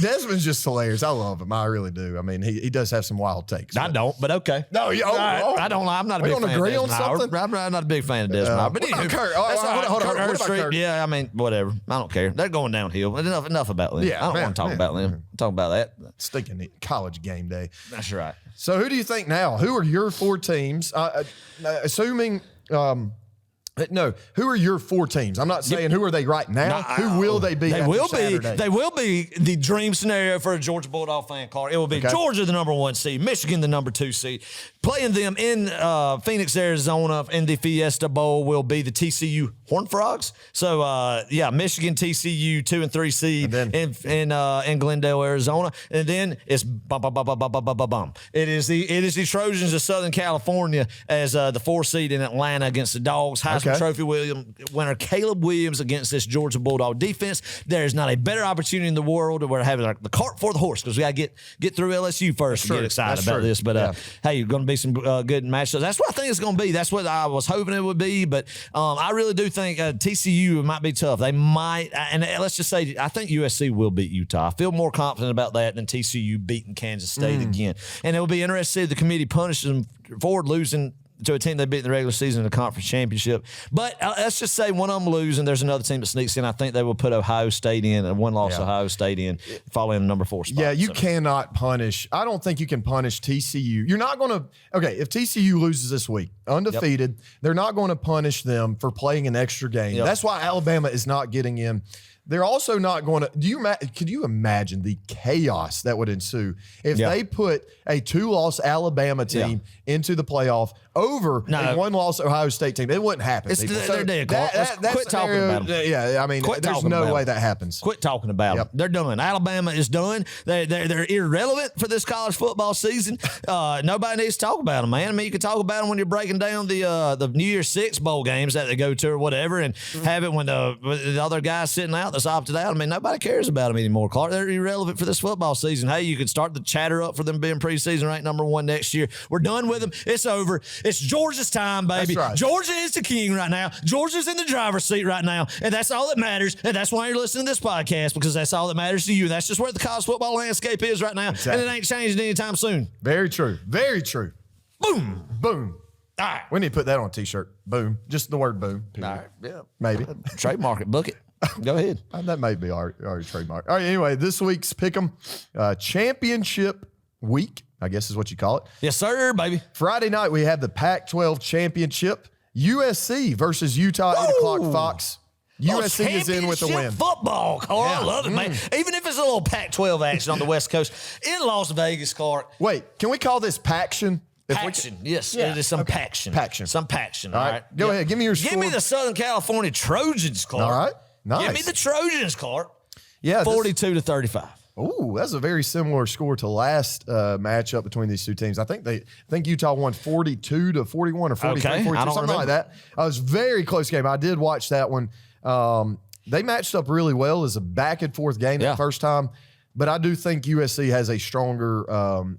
Desmond's just hilarious. I love him. I really do. I mean, he does have some wild takes. I don't, but okay. No, I don't. I'm not a big fan of Desmond on something? Howard. I'm not a big fan of Desmond Howard. But anyway, hold on. What about Kirk? Yeah, I mean, whatever. I don't care. They're going downhill. Enough about them. Yeah, I don't want to talk about them. Talk about that. Stinking college game day. That's right. So who do you think now? Who are your 4 teams? Assuming. No, who are your 4 teams? I'm not saying who are they right now. Who will they be? They will be the dream scenario for a Georgia Bulldog fan, Clark. It will be Georgia, the number 1 seed, Michigan, the number 2 seed. Playing them in Phoenix, Arizona, in the Fiesta Bowl will be the TCU Horned Frogs. So Michigan, TCU, 2 and 3 seed in Glendale, Arizona, and then it's bum. It is the Trojans of Southern California as the 4 seed in Atlanta against the Dawgs. Heisman Trophy winner Caleb Williams against this Georgia Bulldog defense. There is not a better opportunity in the world. We're having the cart before the horse because we got to get through LSU first to get excited about this. But hey, you're going to be some good matchups. That's what I think it's going to be. That's what I was hoping it would be. But I really do think TCU might be tough. They might, and let's just say, I think USC will beat Utah. I feel more confident about that than TCU beating Kansas State again. And it will be interesting to see if the committee punishes them for losing to a team they beat in the regular season in the conference championship. But let's just say one of them lose and there's another team that sneaks in. I think they will put Ohio State in, and one loss Ohio State in, fall in the number 4 spot. Yeah, you cannot punish. I don't think you can punish TCU. You're not going to. Okay, if TCU loses this week, undefeated, they're not going to punish them for playing an extra game. That's why Alabama is not getting in. They're also not going to. Could you imagine the chaos that would ensue if they put a 2-loss Alabama team into the playoff over a 1-loss Ohio State team? It wouldn't happen. They're dead. Quit talking about them. Yeah, I mean, there's no way that happens. Quit talking about them. They're done. Alabama is done. They're irrelevant for this college football season. Nobody needs to talk about them, man. I mean, you can talk about them when you're breaking down the New Year's Six bowl games that they go to or whatever, and have it when the other guy's sitting out that's opted out. I mean, nobody cares about them anymore, Clark. They're irrelevant for this football season. Hey, you could start the chatter up for them being preseason ranked number 1 next year. We're done with them. It's over. It's Georgia's time, baby. That's right. Georgia is the king right now. Georgia's in the driver's seat right now, and that's all that matters. And that's why you're listening to this podcast, because that's all that matters to you. That's just where the college football landscape is right now, and it ain't changing anytime soon. Very true. Very true. Boom. Boom. All right. We need to put that on a T-shirt. Boom. Just the word boom. All right. Yeah. Maybe. Trademark it. Book it. Go ahead. That may be our trademark. All right. Anyway, this week's Pick'em Championship week, I guess is what you call it. Yes, sir, baby. Friday night, we have the Pac-12 Championship. USC versus Utah, 8 o'clock Fox. USC is in with a win. Football, Clark. I love it, man. Even if it's a little Pac-12 action on the West Coast in Las Vegas, Clark. Wait, can we call this Paction? Paction, yes. Yeah. It is some Paction. Some Paction. All right. Go ahead. Give me your score. Give me the Southern California Trojans, Clark. All right. Nice. Give me the Trojans, Clark. Yeah. 42-35. Ooh, that's a very similar score to last matchup between these two teams. I think Utah won 42-41 or 43-42, something like that. It was a very close game. I did watch that one. They matched up really well as a back and forth game the first time. But I do think USC has a stronger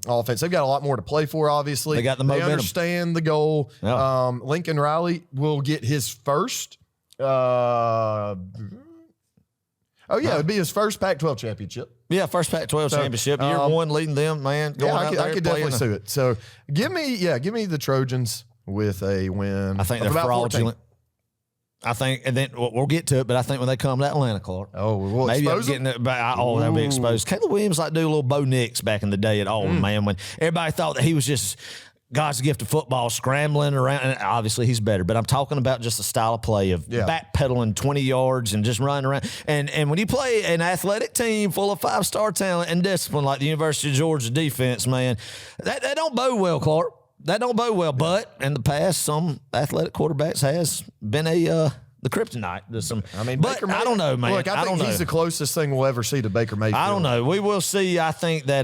offense. They've got a lot more to play for, obviously. They got the momentum. They understand the goal. Yeah. Lincoln Riley will get his first. It'd be his first Pac-12 championship. Yeah, first Pac-12 championship. Year one, leading them, man. I could definitely see it. So give me the Trojans with a win. I think they're fraudulent. 14. I think, and then we'll get to it, but I think when they come to Atlanta, Clark. We'll maybe expose I'm getting it back. They'll be exposed. Caleb Williams like do a little Bo Nix back in the day at Auburn, man, when everybody thought that he was just God's gift of football, scrambling around. And obviously, he's better. But I'm talking about just a style of play of backpedaling 20 yards and just running around. And when you play an athletic team full of 5-star talent and discipline like the University of Georgia defense, man, that don't bode well, Clark. That don't bode well. But in the past, some athletic quarterbacks has been the kryptonite to some. But I don't know, man. Look, I think he's the closest thing we'll ever see to Baker Mayfield. I don't know. We will see. I think that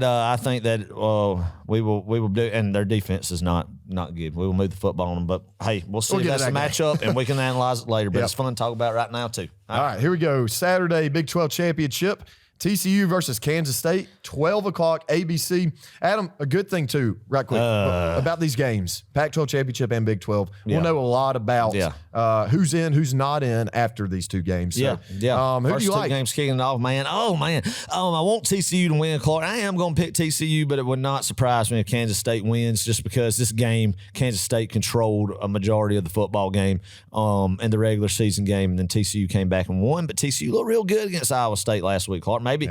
we will do, and their defense is not good. We will move the football on them, but hey, we'll see. That's a matchup, and we can analyze it later. But it's fun to talk about right now too. All right, here we go. Saturday, Big 12 Championship. TCU versus Kansas State, 12 o'clock, ABC. Adam, a good thing, too, right quick, about these games, Pac-12 Championship and Big 12. We'll know a lot about who's in, who's not in after these two games. So, who First do you like? Two games kicking it off, man. I want TCU to win, Clark. I am going to pick TCU, but it would not surprise me if Kansas State wins just because this game, Kansas State controlled a majority of the football game in the regular season game, and then TCU came back and won. But TCU looked real good against Iowa State last week, Clark. Maybe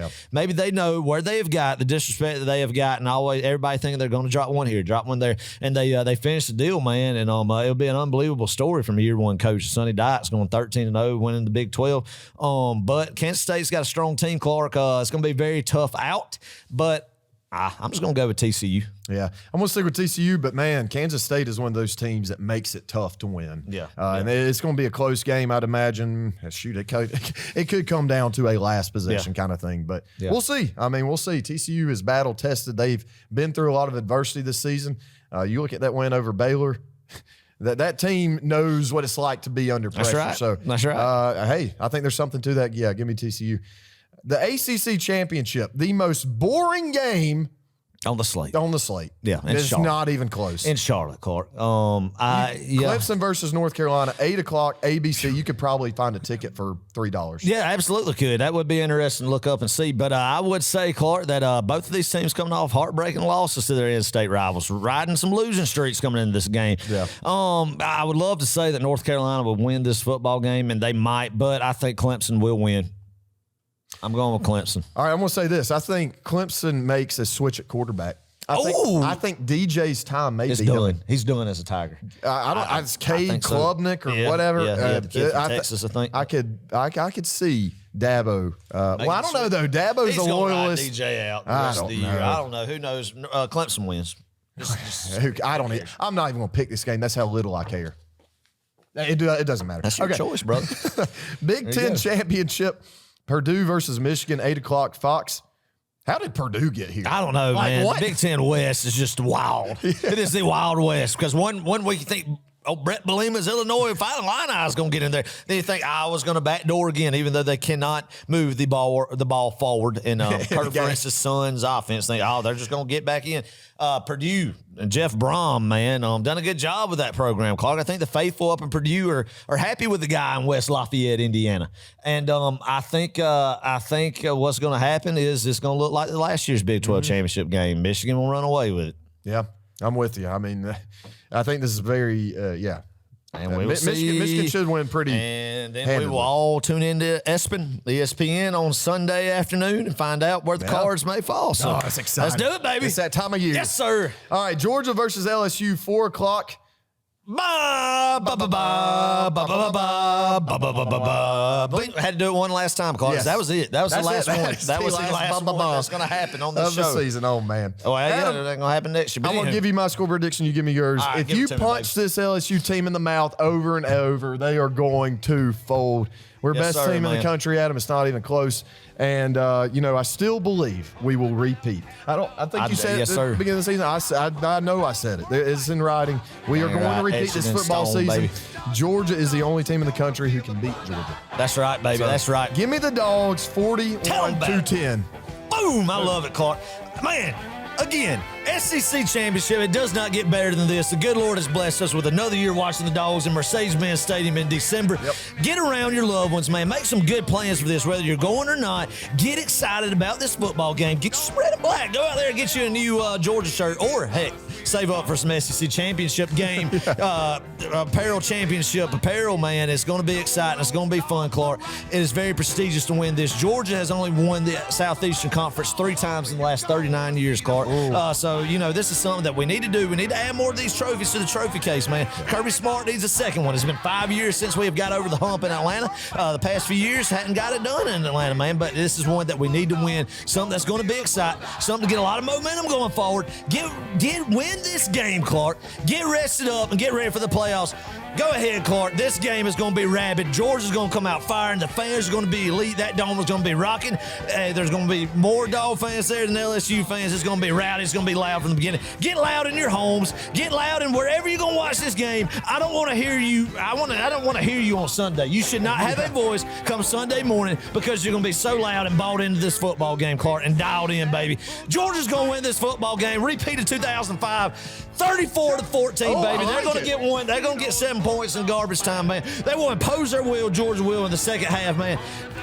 they know where they have got the disrespect that they have gotten. Always everybody thinking they're going to drop one here, drop one there, and they finished the deal, man. And it'll be an unbelievable story from year one coach Sonny Dykes going 13-0, winning the Big 12. But Kansas State's got a strong team, Clark. It's going to be very tough out, but I'm just going to go with TCU. Yeah, I'm going to stick with TCU, but, man, Kansas State is one of those teams that makes it tough to win. And it's going to be a close game, I'd imagine. Shoot, it could come down to a last possession kind of thing, but we'll see. We'll see. TCU is battle-tested. They've been through a lot of adversity this season. You look at that win over Baylor. That team knows what it's like to be under pressure. That's right. So, that's right. Hey, I think there's something to that. Yeah, give me TCU. The ACC Championship, the most boring game on the slate. Yeah, it's not even close. In Charlotte, Clark. Clemson versus North Carolina, 8 o'clock, ABC. You could probably find a ticket for $3. Yeah, absolutely could. That would be interesting to look up and see. But I would say, Clark, that both of these teams coming off heartbreaking losses to their in-state rivals, riding some losing streaks coming into this game. Yeah. I would love to say that North Carolina would win this football game, and they might, but I think Clemson will win. I'm going with Clemson. All right, I'm going to say this. I think Clemson makes a switch at quarterback. I think DJ's time may be done. He's done as a Tiger. It's Cade Klubnik or whatever. The kid from Texas, I think. I could see Dabo. I don't know though. Dabo's a loyalist. He's going to ride DJ out the rest of the year. I don't know. Who knows? Clemson wins. I'm not even going to pick this game. That's how little I care. It doesn't matter. That's your choice, brother. Big Ten Championship. Purdue versus Michigan, 8 o'clock, Fox. How did Purdue get here? I don't know, man. What? The Big Ten West is just wild. It is the Wild West because one week you think, Brett Bielema's Illinois Fighting Illini's going to get in there. Then you think Iowa's going to backdoor again, even though they cannot move the ball forward in Kurt Francis' son's offense. Think, they're just going to get back in. Purdue and Jeff Brom, man, done a good job with that program, Clark. I think the faithful up in Purdue are happy with the guy in West Lafayette, Indiana. And I think what's going to happen is it's going to look like the last year's Big 12 championship game. Michigan will run away with it. Yeah, I'm with you. I think this is very, And we will see. Michigan should win pretty. And then we will all tune into ESPN on Sunday afternoon and find out where the cards may fall. So that's exciting. Let's do it, baby. It's that time of year. Yes, sir. All right, Georgia versus LSU, 4 o'clock. Had to do it one last time, Carlos. Yes. That was it. That was the last one. That was the last one that's going to happen on this show. Of the season. Oh, man. Oh, yeah, it ain't going to happen next year. I'm going to give you my score prediction. You give me yours. Right, if you punch this LSU team in the mouth over and over, they are going to fold. We're best team in the country, Adam. It's not even close. And, I still believe we will repeat. I think you said it at the beginning of the season. I know I said it. It's in writing. We are going to repeat this football season. Baby. Georgia is the only team in the country who can beat Georgia. That's right, baby. That's right. Give me the Dogs 41-10. Boom! Boom! I love it, Clark. Man, again, SEC Championship, it does not get better than this. The good Lord has blessed us with another year watching the Dawgs in Mercedes-Benz Stadium in December. Yep. Get around your loved ones, man. Make some good plans for this, whether you're going or not. Get excited about this football game. Get some red and black. Go out there and get you a new Georgia shirt, or, heck, save up for some SEC Championship game, apparel championship apparel, man. It's going to be exciting. It's going to be fun, Clark. It is very prestigious to win this. Georgia has only won the Southeastern Conference 3 times in the last 39 years, Clark. So, you know, this is something that we need to do. We need to add more of these trophies to the trophy case, man. Kirby Smart needs a second one. It's been 5 years since we have got over the hump in Atlanta. The past few years hadn't got it done in Atlanta, man, but this is one that we need to win. Something that's going to be exciting. Something to get a lot of momentum going forward. Win this game, Clark. Get rested up and get ready for the playoffs. Go ahead, Clark. This game is going to be rabid. Georgia's going to come out firing. The fans are going to be elite. That dome is going to be rocking. There's going to be more Dawg fans there than LSU fans. It's going to be rowdy. It's going to be loud from the beginning. Get loud in your homes. Get loud in wherever you're going to watch this game. I don't want to hear you. I don't want to hear you on Sunday. You should not have a voice come Sunday morning because you're going to be so loud and bought into this football game, Clark, and dialed in, baby. Georgia's going to win this football game. Repeat of 2005. 34-14, baby. They're going to get one. They're going to get 7 points in garbage time, man. They will impose their will. Georgia will in the second half, man.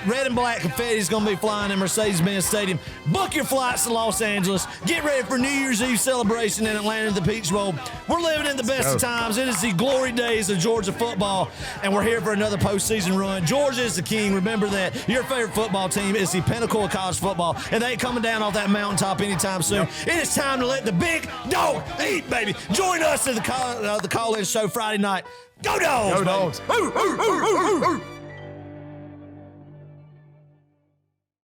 Red and black confetti is going to be flying in Mercedes-Benz Stadium. Book your flights to Los Angeles. Get ready for New Year's Eve celebration in Atlanta at the Peach Bowl. We're living in the best of times. It is the glory days of Georgia football, and we're here for another postseason run. Georgia is the king. Remember that. Your favorite football team is the pinnacle of college football, and they ain't coming down off that mountaintop anytime soon. It is time to let the big dog eat, baby. Join us at the call-in show Friday night. Go Dawgs! Go Dawgs!